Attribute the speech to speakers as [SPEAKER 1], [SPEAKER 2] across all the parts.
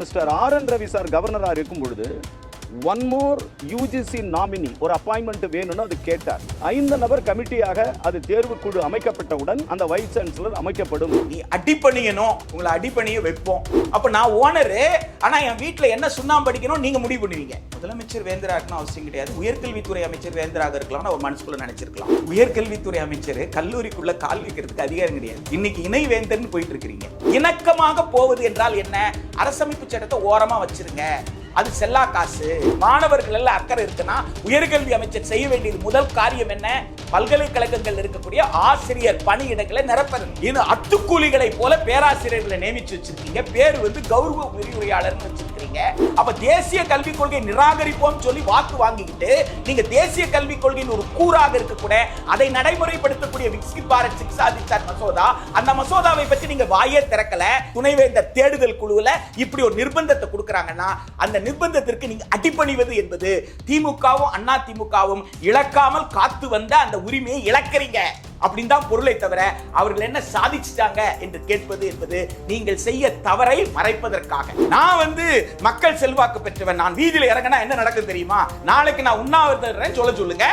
[SPEAKER 1] Mister R. N.. Ravi sir கவர்னராக இருக்கும் பொழுது ஒன் மோர் யூஜிசி நாமினி ஒரு அப்பாயின்மெண்ட் வேணும்னு அது கேட்டார். 5 நபர் கமிட்டியாக அது தேர்வுக்குழு அமைக்கப்பட்டவுடன் அந்த வைஸ் சான்சலர் அமைக்கப்படும்.
[SPEAKER 2] நீ அடிப்பணியணும், உங்களை அடிப்பணிய வைப்போம். அப்ப நான் ஓனரு, ஆனா என் வீட்டுல என்ன சுண்ணாம்பு அடிக்கணும் நீங்க முடிவு பண்ணுவீங்க. முதலமைச்சர் வேந்தரா இருக்கணும் அவசியம் கிடையாது. உயர்கல்வித்துறை அமைச்சர் வேந்தராக இருக்கலாம் ஒரு மனசுக்குள்ள நினைச்சிருக்கலாம். உயர்கல்வித்துறை அமைச்சர் கல்லூரிக்குள்ள கால் வைக்கிறதுக்கு அதிகாரம் கிடையாது. இன்னைக்கு இணை வேந்தர்னு போயிட்டு இருக்கிறீங்க. இணக்கமாக போவது என்றால் என்ன? அரசமைப்பு சட்டத்தை ஓரமா வச்சிருங்க, அது செல்லா காசு. மாணவர்கள் எல்லாம் அக்கறை இருக்குன்னா உயர்கல்வி அமைச்சர் செய்ய வேண்டியது முதல் காரியம் என்ன? பல்கலைக்கழகங்கள் இருக்கக்கூடிய ஆசிரியர் பணியிடங்களை நிரப்பது. இது அத்துக்கூலிகளை போல பேராசிரியர்களை நியமிச்சு வச்சிருக்கீங்க. பேர் கௌரவ விரிவுரையாளர் வச்சிருக்கீங்க. அப்ப தேசிய கல்விக் கொள்கை நிராகரிப்போம் சொல்லி வாக்கு வாங்கிக்கிட்டு நீங்க தேசிய கல்விக் கொள்கையின் ஒரு கூறாக இருக்கக்கூட அதை நடைமுறைப்படுத்தக்கூடிய விக்சித் பாரத் சிக்ஷா தீட்சா மசோதா, அந்த மசோதாவை பற்றி நீங்க வாயே திறக்கல. துணைவேந்தர் தேடுதல் குழுவுல இப்படி ஒரு நிர்பந்தத்தை கொடுக்கறாங்கன்னா அந்த நிர்பந்தத்திற்கு நீங்க அடிபணிவது என்பது திமுகவும் அண்ணா திமுகவும் இழக்காமல் காத்து வந்த அந்த உரிமையை இழக்கிறீங்க அப்படின்னு தான் பொருளை தவிர அவர்கள் என்ன சாதிச்சிட்டாங்க என்று கேட்பது என்பது நீங்கள் செய்ய தவறை மறைப்பதற்காக. நான் மக்கள் செல்வாக்கு பெற்றவன், நான் வீதியில இறங்கினா என்ன நடக்கும் தெரியுமா? நாளைக்கு நான் உண்ணாவிரதம் சொல்லுங்க.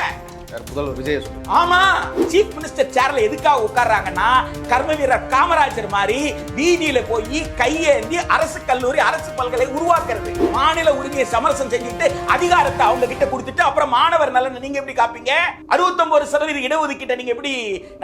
[SPEAKER 1] முதல்வர் விஜய்
[SPEAKER 2] ஆமா, சீஃப் மினிஸ்டர் சேர்ல எதுக்காக உட்கார்றாங்கன்னா கர்ம வீரர் காமராஜர் மாதிரி வீதியில போய் கையேந்தி அரசு கல்லூரி அரசு பல்கலை உருவாக்குறது. மாநில உரிமையை சமரசம் செஞ்சுட்டு அதிகாரத்தை அவங்க கிட்ட கொடுத்துட்டு அப்புறம் மாணவர் நலன் நீங்க எப்படி காப்பீங்க? 69% இடஒதுக்கீட்டை நீங்க எப்படி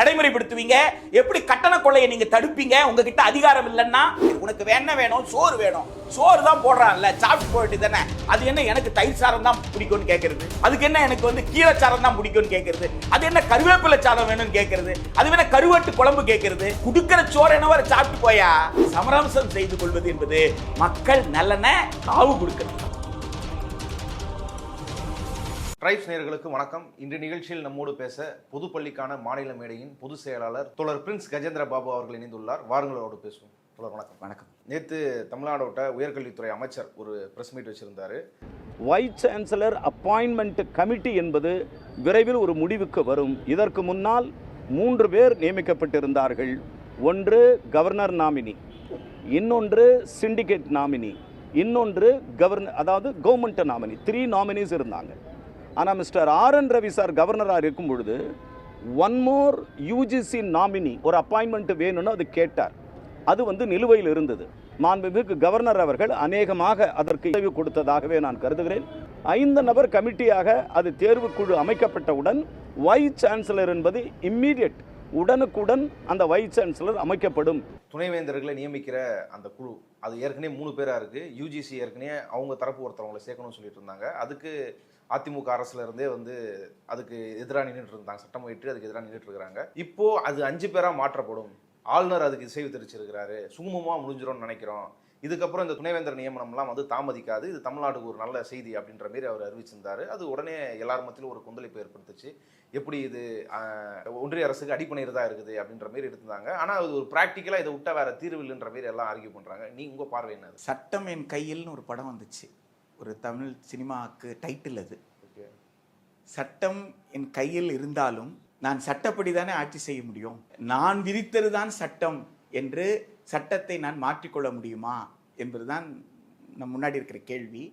[SPEAKER 2] நடைமுறைப்படுத்துவீங்க? எப்படி கட்டண கொள்ளையை நீங்க தடுப்பீங்க? உங்ககிட்ட அதிகாரம் இல்லைன்னா உனக்கு என்ன வேணும்? சோறு வேணும், சோறு தான் போடுறான்ல, சாப்பிட்டு போயிட்டு தானே. அது என்ன எனக்கு தயிர் சாரம் தான் பிடிக்கும்னு கேட்கறது? அதுக்கு என்ன எனக்கு கீரை சாரம் தான் பிடிக்கும் கேட்கறது? அது என்ன கருவேப்பிலை சாதம் வேணும்னு கேட்கறது? அது என்ன கருவாட்டு குழம்பு கேட்கறது? குடுக்கிற சோறு என்ன வர சாப்பிட்டு போயா? சமரசம் செய்து கொள்வது என்பது மக்கள் நலனை காவு கொடுக்கிறது.
[SPEAKER 3] ட்ரைப்ஸ் நேயர்களுக்கு வணக்கம். இன்று நிகழ்ச்சியில் நம்மோடு பேச பொதுப்பள்ளிக்கான மாநில மேடையின் பொதுச் செயலாளர் தோழர் பிரின்ஸ் கஜேந்திர பாபு அவர்கள் இணைந்துள்ளார். வாருங்களோடு பேசுவோம். தோழர் வணக்கம்.
[SPEAKER 2] வணக்கம்.
[SPEAKER 3] நேற்று தமிழ்நாடோட உயர்கல்வித்துறை அமைச்சர் ஒரு பிரஸ் மீட் வச்சிருந்தாரு.
[SPEAKER 1] வைஸ் சான்சலர் அப்பாயின்மெண்ட் கமிட்டி என்பது விரைவில் ஒரு முடிவுக்கு வரும். இதற்கு முன்னால் 3 பேர் நியமிக்கப்பட்டிருந்தார்கள். ஒன்று கவர்னர் நாமினி, இன்னொன்று சிண்டிகேட் நாமினி, இன்னொன்று கவர்மெண்ட் நாமினி. 3 நாமினிஸ் இருந்தாங்க. ஆனால் மிஸ்டர் ஆர்.என். ரவி சார் கவர்னராக இருக்கும் பொழுது ஒன் மோர் யூஜிசி நாமினி ஒரு அப்பாயின்மெண்ட் வேணும்னு அது கேட்டார். அது நிலுவையில் இருந்தது. மாண்புமிகு கவர்னர் அவர்கள் அநேகமாக அதற்கு இடைவு கொடுத்ததாகவே நான் கருதுகிறேன். 5 நபர் கமிட்டியாக அது தேர்வுக்குழு அமைக்கப்பட்டவுடன் வைஸ் சான்சலர் என்பது இம்மீடியட், உடனுக்குடன் அந்த வைஸ் சான்சலர் அமைக்கப்படும்.
[SPEAKER 3] துணைவேந்தர்களை நியமிக்கிற அந்த குழு அது ஏற்கனவே 3 பேரா இருக்கு. யூஜிசி ஏற்கனவே அவங்க தரப்பு ஒருத்தவங்களை சேர்க்கணும்னு சொல்லிட்டு இருந்தாங்க. அதுக்கு அதிமுக அரசுல இருந்தே அதுக்கு எதிராக நின்றுட்டு இருந்தாங்க. சட்டம் இயற்றி அதுக்கு எதிராக நின்றுட்டு இருக்கிறாங்க. இப்போ அது 5 பேரா மாற்றப்படும். ஆளுநர் அதுக்கு இசைவு தெரிவிச்சிருக்கிறாரு. சுமூகமாக முடிஞ்சிடும்னு நினைக்கிறோம். இதுக்கப்புறம் இந்த துணைவேந்தர் நியமனம்லாம் தாமதிக்காது, இது தமிழ்நாட்டுக்கு ஒரு நல்ல செய்தி அப்படின்ற மாரி அவர் அறிவிச்சிருந்தாரு. அது உடனே எல்லார் மத்தியிலும் ஒரு கொந்தளிப்பு ஏற்படுத்துச்சு. எப்படி இது ஒன்றிய அரசுக்கு அடிப்பணிறதா இருக்குது அப்படின்ற மாரி எடுத்திருந்தாங்க. ஆனால் அது ஒரு ப்ராக்டிக்கலாக இதை விட்டா வேற தீர்வு இல்லைன்ற மாரி எல்லாம் ஆர்கியூ பண்ணுறாங்க. உங்கள் பார்வை என்ன?
[SPEAKER 2] சட்டம் என் கையில்னு ஒரு படம் வந்துச்சு, ஒரு தமிழ் சினிமாவுக்கு டைட்டில் அது. சட்டம் என் கையில் இருந்தாலும் நான் சட்டப்படி தானே ஆட்சி செய்ய முடியும். நான் விதித்ததுதான் சட்டம் என்று சட்டத்தை நான் மாற்றிக்கொள்ள முடியுமா என்பதுதான் நம் முன்னாடி இருக்கிற கேள்வி.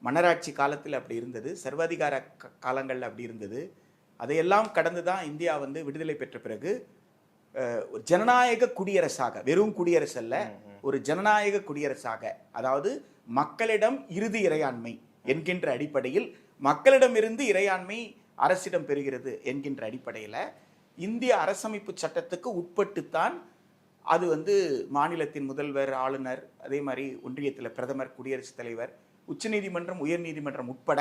[SPEAKER 2] மன்னராட்சி காலத்தில் அப்படி இருந்தது, சர்வாதிகார காலங்களில் அப்படி இருந்தது. அதையெல்லாம் கடந்து தான் இந்தியா விடுதலை பெற்ற பிறகு ஒரு ஜனநாயக குடியரசாக, வெறும் குடியரசு அல்ல, ஒரு ஜனநாயக குடியரசாக, அதாவது மக்களிடம் இறுதி இறையாண்மை என்கின்ற அடிப்படையில், மக்களிடமிருந்து இறையாண்மை அரசிடம் பெறுகிறது என்கின்ற அடிப்படையில் இந்திய அரசமைப்பு சட்டத்துக்கு உட்பட்டுத்தான் அது மாநிலத்தின் முதல்வர், ஆளுநர், அதே மாதிரி ஒன்றியத்தில் பிரதமர், குடியரசுத் தலைவர், உச்சநீதிமன்றம், உயர்நீதிமன்றம் உட்பட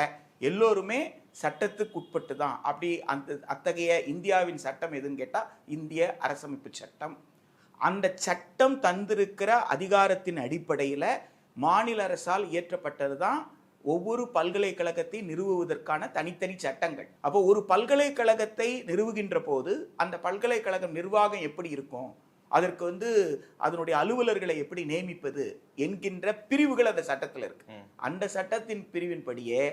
[SPEAKER 2] எல்லோருமே சட்டத்துக்கு உட்பட்டு தான். அப்படி அத்தகைய இந்தியாவின் சட்டம் எதுன்னு கேட்டால் இந்திய அரசமைப்பு சட்டம். அந்த சட்டம் தந்திருக்கிற அதிகாரத்தின் அடிப்படையில் மாநில அரசால் இயற்றப்பட்டது தான் ஒவ்வொரு பல்கலைக்கழகத்தை நிறுவுவதற்கான தனித்தனி சட்டங்கள். அப்போ ஒரு பல்கலைக்கழகத்தை நிறுவுகின்ற போது அந்த பல்கலைக்கழகம் நிர்வாகம் எப்படி இருக்கும், அதற்கு அதனுடைய அலுவலர்களை எப்படி நியமிப்பது என்கின்ற பிரிவுகள் அந்த சட்டத்தில் இருக்கு. அந்த சட்டத்தின் பிரிவின்படியே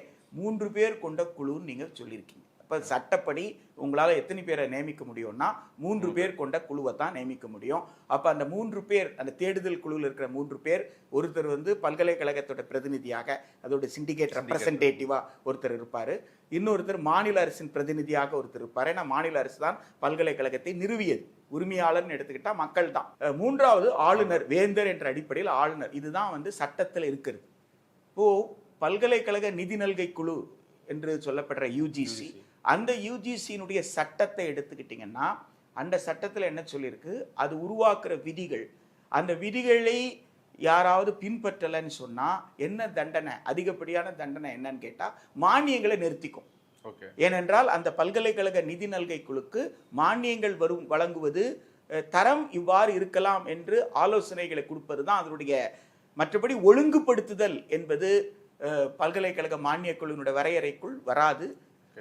[SPEAKER 2] 3 பேர் கொண்ட குழுன்னு நீங்க சொல்லியிருக்கீங்க. இப்போ சட்டப்படி உங்களால் எத்தனை பேரை நியமிக்க முடியும்னா 3 பேர் கொண்ட குழுவை தான் நியமிக்க முடியும். அப்போ அந்த 3 பேர், அந்த தேடுதல் குழுவில் இருக்கிற 3 பேர், ஒருத்தர் வந்து பல்கலைக்கழகத்தோட பிரதிநிதியாக, அதோட சிண்டிகேட் ரெப்ரசன்டேட்டிவாக ஒருத்தர் இருப்பார், இன்னொருத்தர் மாநில அரசின் பிரதிநிதியாக ஒருத்தர் இருப்பார். ஏன்னா மாநில அரசு தான் பல்கலைக்கழகத்தை நிறுவியது, உரிமையாளர்னு எடுத்துக்கிட்டா மக்கள் தான். 3வது ஆளுநர், வேந்தர் என்ற அடிப்படையில் ஆளுநர். இதுதான் வந்து சட்டத்தில் இருக்கிறது. இப்போ பல்கலைக்கழக நிதி நல்கை குழு என்று சொல்லப்படுற யூஜிசி, அந்த யூஜிசியினுடைய சட்டத்தை எடுத்துக்கிட்டிங்கன்னா அந்த சட்டத்தில் என்ன சொல்லியிருக்கு, அது உருவாக்குற விதிகள், அந்த விதிகளை யாராவது பின்பற்றலைன்னு சொன்னால் என்ன தண்டனை, அதிகப்படியான தண்டனை என்னன்னு கேட்டால் மானியங்களை நிறுத்திக்கும். ஏனென்றால் அந்த பல்கலைக்கழக நிதி நல்கை குழுக்கு மானியங்கள் வழங்குவது தரம் இவ்வாறு இருக்கலாம் என்று ஆலோசனைகளை கொடுப்பது தான் அதனுடைய. மற்றபடி ஒழுங்குபடுத்துதல் என்பது பல்கலைக்கழக மானிய குழுவினுடைய வரையறைக்குள் வராது.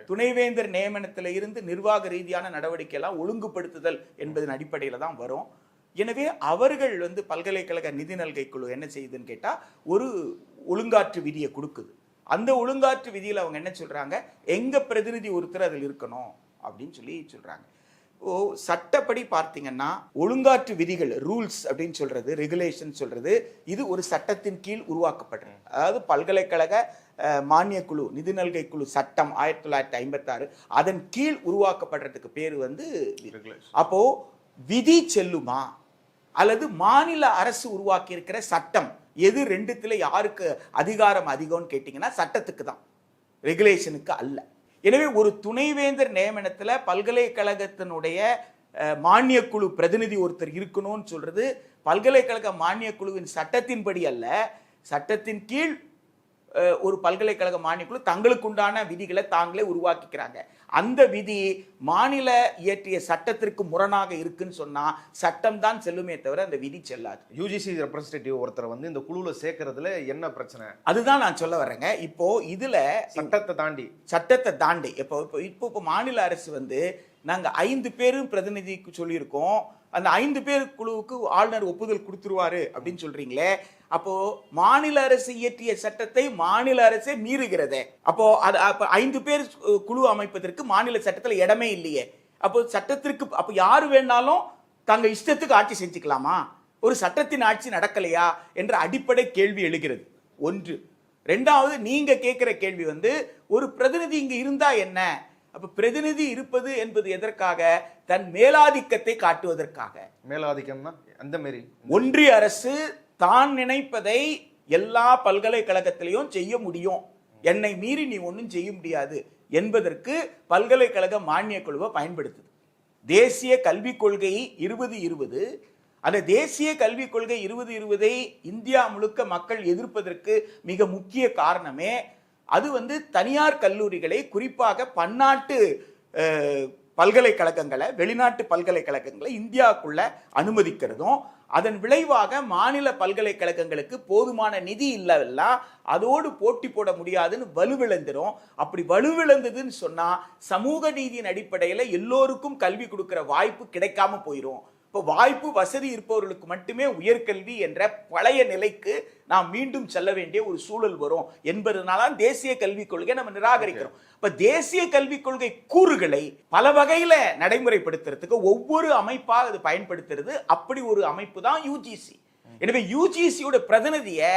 [SPEAKER 2] துணைவேந்தர் நியமனத்தில் இருந்து நிர்வாக ரீதியான நடவடிக்கை எல்லாம் ஒழுங்குபடுத்துதல் என்பதன் அடிப்படையில் தான் வரும். எனவே அவர்கள் வந்து பல்கலைக்கழக நிதி நல்கை குழு என்ன செய்யுதுன்னு கேட்டால் ஒரு ஒழுங்காற்று விதியை கொடுக்குது. அந்த ஒழுங்காற்று விதியில் அவங்க என்ன சொல்றாங்க, எங்க பிரதிநிதி ஒருத்தர் அதில் இருக்கணும் அப்படின்னு சொல்லி சொல்றாங்க. சட்டப்படி பார்த்தீங்கன்னா ஒழுங்காற்று விதிகள், ரூல்ஸ் அப்படின்னு சொல்றது, ரெகுலேஷன் சொல்றது, இது ஒரு சட்டத்தின் கீழ் உருவாக்கப்படுறது. அதாவது பல்கலைக்கழக மானிய குழு நிதி நல்கை குழு சட்டம் 1956 அதன் கீழ் உருவாக்கப்படுறதுக்கு பேர் வந்து. அப்போ விதி செல்லுமா அல்லது மாநில அரசு உருவாக்கி இருக்கிற சட்டம், எது ரெண்டுத்துல யாருக்கு அதிகாரம் அதிகம்னு கேட்டீங்கன்னா சட்டத்துக்கு தான், ரெகுலேஷனுக்கு அல்ல. எனவே ஒரு துணைவேந்தர் நியமனத்தில் பல்கலைக்கழகத்தினுடைய மானிய குழு பிரதிநிதி ஒருத்தர் இருக்கணும்னு சொல்றது பல்கலைக்கழக மானிய குழுவின் சட்டத்தின்படி அல்ல, சட்டத்தின் கீழ் ஒரு பல்கலைக்கழக மானிய குழு தங்களுக்குண்டான விதிகளை தாங்களே உருவாக்கிக்கிறாங்க. அந்த விதி மாநில இயற்றிய சட்டத்திற்கு முரணாக இருக்குன்னு சொன்னா சட்டம் தான் செல்லுமே தவிர அந்த விதி செல்லாது.
[SPEAKER 3] யூஜிசி ரெப்ரசன்டேட்டிவ் ஒருத்தர் வந்து இந்த குழுல சேர்க்கறதுல என்ன பிரச்சனை,
[SPEAKER 2] அதுதான் நான் சொல்ல வரேங்க. இப்போ இதுல சட்டத்தை தாண்டி இப்போ மாநில அரசு வந்து நாங்க 5 பேரும் பிரதிநிதிக்கு சொல்லியிருக்கோம், அந்த 5 பேர் குழுவுக்கு ஆளுநர் ஒப்புதல் கொடுத்துருவாரு அப்படின்னு சொல்றீங்களே, அப்போ மாநில அரசு இயற்றிய சட்டத்தை மாநில அரசே மீறுகிறதே. அப்போ 5 பேர் குழு அமைப்பதற்கு மாநில சட்டத்தில் இடமே இல்லையே. அப்போ சட்டத்திற்கு அப்போ யாரு வேணாலும் தங்க இஷ்டத்துக்கு ஆட்சி செஞ்சுக்கலாமா? ஒரு சட்டத்தின் ஆட்சி நடக்கலையா என்ற அடிப்படை கேள்வி எழுகிறது. ஒன்று. 2வது, நீங்க கேட்கிற கேள்வி வந்து ஒரு பிரதிநிதி இங்க இருந்தா என்ன? அப்ப பிரதிநிதி இருப்பது என்பது எதற்காக? தன் மேலாதிக்கத்தை காட்டுவதற்காக.
[SPEAKER 3] மேலாதிக்கம்னா அந்த மாதிரி
[SPEAKER 2] ஒன்றிய அரசு தான் நினைப்பதை எல்லா பல்கலைக்கழகத்திலையும் செய்ய முடியும், என்னை மீறி நீ ஒன்றும் செய்ய முடியாது என்பதற்கு பல்கலைக்கழக மானிய குழுவை பயன்படுத்துது. தேசிய கல்விக் கொள்கை 2020, அந்த தேசிய கல்விக் கொள்கை 2020 இந்தியா முழுக்க மக்கள் எதிர்ப்பதற்கு மிக முக்கிய காரணமே அது வந்து தனியார் கல்லூரிகளை, குறிப்பாக பன்னாட்டு பல்கலைக்கழகங்களை, வெளிநாட்டு பல்கலைக்கழகங்களை இந்தியாவுக்குள்ள அனுமதிக்கிறதும், அதன் விளைவாக மாநில பல்கலைக்கழகங்களுக்கு போதுமான நிதி இல்லைன்னா அதோடு போட்டி போட முடியாதுன்னு வலுவிழந்துடும். அப்படி வலுவிழந்ததுன்னு சொன்னா சமூக நீதியின் அடிப்படையில் எல்லோருக்கும் கல்வி கொடுக்கிற வாய்ப்பு கிடைக்காம போயிடும். இப்போ வாய்ப்பு வசதி இருப்பவர்களுக்கு மட்டுமே உயர்கல்வி என்ற பழைய நிலைக்கு நாம் மீண்டும் செல்ல வேண்டிய ஒரு சூழல் வரும் என்பதனால தேசிய கல்விக் கொள்கை நம்ம நிராகரிக்கிறோம். இப்ப தேசிய கல்விக் கொள்கை கூறுகளை பல வகையில நடைமுறைப்படுத்துறதுக்கு ஒவ்வொரு அமைப்பா அது பயன்படுத்துறது. அப்படி ஒரு அமைப்பு தான் யூஜிசி. எனவே யூஜிசியோட பிரதிநிதியை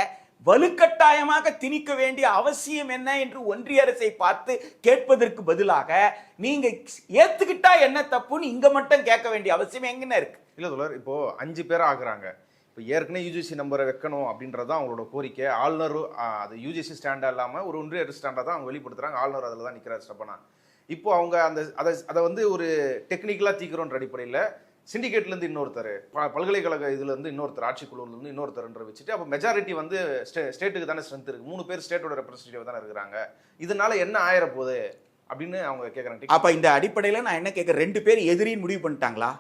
[SPEAKER 2] வலுக்கட்டாயமாக திணிக்க வேண்டிய அவசியம் என்ன என்று ஒன்றிய அரசை பார்த்து கேட்பதற்கு பதிலாக நீங்க ஏத்துக்கிட்டா என்ன தப்புன்னு இங்க மட்டும் கேட்க வேண்டிய அவசியம் எங்கன்னு இருக்கு?
[SPEAKER 3] இல்ல தோழர், இப்போ 5 பேர் ஆகுறாங்க. இப்போ ஏற்கனவே யூஜிசி நம்பரை வைக்கணும் அப்படின்றது தான் அவங்களோட கோரிக்கை. ஆளுநர் அது யூஜிசி ஸ்டாண்டா இல்லாமல் ஒரு ஒன்றிய ஸ்டாண்டா தான் அவங்க வெளிப்படுத்துறாங்க. ஆளுநர் அதில் தான் நிற்கிறார் ஸ்டெப்பனா. இப்போ அவங்க அதை வந்து ஒரு டெக்னிக்கலாக தீக்கிறோன்ற அடிப்படையில் சிண்டிகேட்லேருந்து இன்னொருத்தர், பல்கலைக்கழக இதுலேருந்து இன்னொருத்தர், ஆட்சிக்குழுலேருந்து இன்னொருத்தர் வச்சுட்டு அப்போ மெஜாரிட்டி வந்து ஸ்டேட்டுக்கு தானே ஸ்ட்ரென்த் இருக்குது. 3 பேர் ஸ்டேட்டோட ரெப்ரஸன்டேட்டிவ் தானே இருக்கிறாங்க. இதனால என்ன ஆயிரப்போகுது அப்படின்னு அவங்க கேட்குறாங்க.
[SPEAKER 2] அப்போ இந்த அடிப்படையில் நான் என்ன கேட்குறேன், 2 பேர் எதிரின்னு முடிவு பண்ணிட்டாங்களா?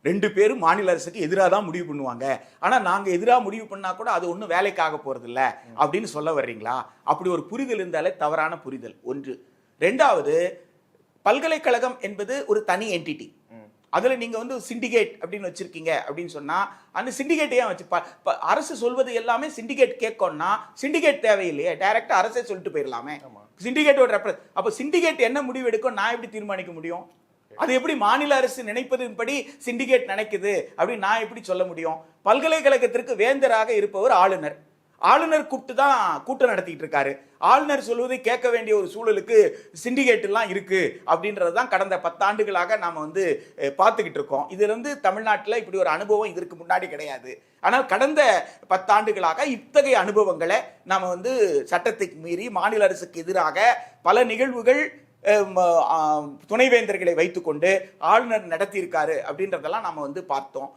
[SPEAKER 2] 2 பேரும் மாநில அரசுக்கு எதிராக தான் முடிவு பண்ணுவாங்க. ஆனால் நாங்கள் எதிராக முடிவு பண்ணா கூட அது ஒன்றும் வேலைக்காக போறது இல்லை அப்படின்னு சொல்ல வர்றீங்களா? அப்படி ஒரு புரிதல் இருந்தாலே தவறான புரிதல். ஒன்று. 2வது, பல்கலைக்கழகம் என்பது ஒரு தனி என்டிட்டி. அதுல நீங்க வந்து சிண்டிகேட் அப்படின்னு வச்சிருக்கீங்க அப்படின்னு சொன்னா அந்த சிண்டிகேட் ஏன் வச்சு அரசு சொல்வது எல்லாமே சிண்டிகேட் கேட்கணும்னா சிண்டிகேட் தேவையில்லையே, டைரக்டா அரசே சொல்லிட்டு போயிடலாமே. சிண்டிகேட்டோட அப்போ சிண்டிகேட் என்ன முடிவு எடுக்கும் நான் எப்படி தீர்மானிக்க முடியும்? அது எப்படி மாநில அரசு நினைப்பதுபடி சிண்டிகேட் நினைக்குது அப்படின்னு நான் எப்படி சொல்ல முடியும்? பல்கலைக்கழகத்திற்கு வேந்தராக இருப்பவர் ஆளுநர். ஆளுநர் கூப்பிட்டு தான் கூட்டம் நடத்திட்டு இருக்காரு. ஆளுநர் சொல்வதை கேட்க வேண்டிய ஒரு சூழலுக்கு சிண்டிகேட் எல்லாம் இருக்கு அப்படின்றது தான் கடந்த 10 ஆண்டுகளாக நாம வந்து பார்த்துக்கிட்டு இருக்கோம். இதுல இருந்து தமிழ்நாட்டில் இப்படி ஒரு அனுபவம் இதற்கு முன்னாடி கிடையாது. ஆனால் கடந்த 10 ஆண்டுகளாக இத்தகைய அனுபவங்களை நாம வந்து சட்டத்துக்கு மீறி மாநில அரசுக்கு எதிராக பல நிகழ்வுகள் துணைவேந்தர்களை வைத்துக்கொண்டு ஆளுநர் நடத்தியிருக்காரு அப்படின்றதெல்லாம் நாம வந்து பார்த்தோம்.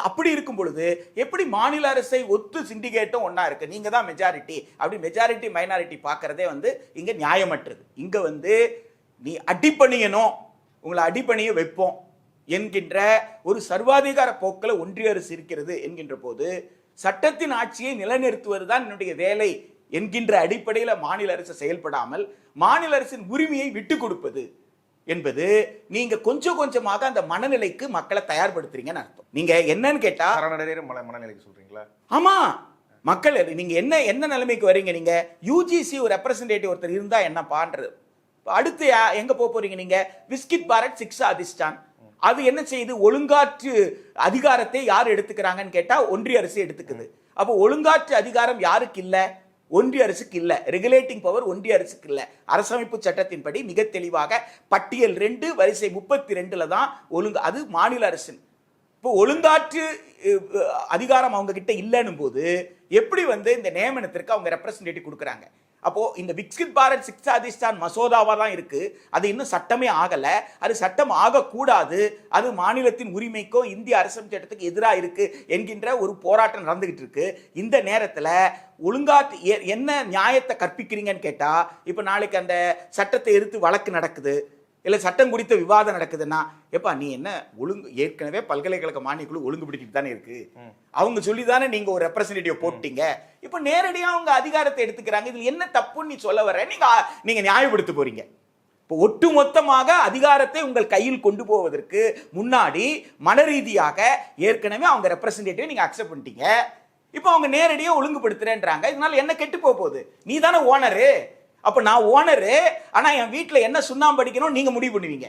[SPEAKER 2] அப்படி இருக்கும் பொழுது எப்படி மாநில அரசை ஒத்து சிண்டிகேட்டும் ஒன்னா இருக்கு? நீங்க தான் மெஜாரிட்டி, அப்படி மெஜாரிட்டி மைனாரிட்டி பார்க்கறதே வந்து இங்க நியாயமற்றது. இங்க வந்து நீ அடிப்பணியணும், உங்களை அடிப்பணிய வைப்போம் என்கின்ற ஒரு சர்வாதிகார போக்கில் ஒன்றிய அரசு இருக்கிறது என்கின்ற போது சட்டத்தின் ஆட்சியை நிலைநிறுத்துவது தான் என்னுடைய வேலை என்கின்ற அடிப்படையில் மாநில அரசு செயல்படாமல் மாநில அரசின் உரிமையை விட்டு கொடுப்பது என்பது நீங்க கொஞ்சம் கொஞ்சமாக அந்த மனநிலைக்கு மக்களை தயார்படுத்துறீங்கன்னு அர்த்தம். நீங்க என்னன்னு கேட்டா
[SPEAKER 3] மனநிலைக்கு சொல்றீங்களா?
[SPEAKER 2] ஆமா, மக்கள் நீங்க என்ன நிலைமைக்கு வரீங்க? நீங்க யூஜிசி ஒரு ரெப்ரசன்டேட்டிவ் ஒருத்தர் இருந்தா என்ன பான்றது. அடுத்து எங்க போறீங்க நீங்க? விஸ்கிட் பாரத் சிக்ஷா அதிஷ்டான் அது என்ன செய்யுது? ஒழுங்காற்று அதிகாரத்தை யார் எடுத்துக்கிறாங்கன்னு கேட்டா ஒன்றிய அரசு எடுத்துக்குது. அப்போ ஒழுங்காற்று அதிகாரம் யாருக்கு இல்ல? ஒன்றிய அரசுக்கு இல்ல. ரெகுலேட்டிங் பவர் ஒன்றிய அரசுக்கு இல்ல. அரசமைப்பு சட்டத்தின்படி மிக தெளிவாக பட்டியல் 2 வரிசை 32ல தான் ஒழுங்கு, அது மாநில அரசு. இப்போ ஒழுங்காற்று அதிகாரம் அவங்க கிட்ட இல்லைன்னும் போது எப்படி வந்து இந்த நியமனத்திற்கு அவங்க ரெப்ரசன்டேட்டிவ் கொடுக்குறாங்க? அப்போ இந்த விக்சித் பாரத் சிக்ஷா அதிஷ்டான் மசோதாவா தான் இருக்கு, அது இன்னும் சட்டமே ஆகல. அது சட்டம் ஆகக்கூடாது, அது மாநிலத்தின் உரிமைக்கோ இந்திய அரசமைப்பு சட்டத்துக்கு எதிராக இருக்கு என்கின்ற ஒரு போராட்டம் நடந்துகிட்டு இருக்கு. இந்த நேரத்தில் ஒழுங்காற்று என்ன நியாயத்தை கற்பிக்கிறீங்கன்னு கேட்டா, இப்போ நாளைக்கு அந்த சட்டத்தை எதிர்த்து வழக்கு நடக்குது, இல்லை சட்டம் குறித்த விவாதம் நடக்குதுன்னா, எப்பா நீ என்ன ஒழுங்கு, ஏற்கனவே பல்கலைக்கழக மானியக்குழு ஒழுங்குபடுத்திட்டு தானே இருக்கு, அவங்க சொல்லி தானே நீங்க ஒரு ரெப்ரசன்டேட்டிவ் போட்டீங்க, இப்போ நேரடியாக அவங்க அதிகாரத்தை எடுத்துக்கிறாங்க, இதுல என்ன தப்புன்னு நீ சொல்ல வர? நீங்க நியாயப்படுத்த போறீங்க. இப்போ ஒட்டுமொத்தமாக அதிகாரத்தை உங்கள் கையில் கொண்டு போவதற்கு முன்னாடி மனரீதியாக ஏற்கனவே அவங்க ரெப்ரசன்டேட்டிவ் நீங்க அக்செப்ட் பண்ணிட்டீங்க. இப்போ அவங்க நேரடியாக ஒழுங்குபடுத்துறேன்றாங்க. இதனால என்ன கெட்டு போகுது? நீ தானே ஓனரு. அப்ப நான் ஓனரு, ஆனா என் வீட்டில் என்ன சுண்ணாம்பு அடிக்கணும் நீங்க முடிவு பண்ணுவீங்க.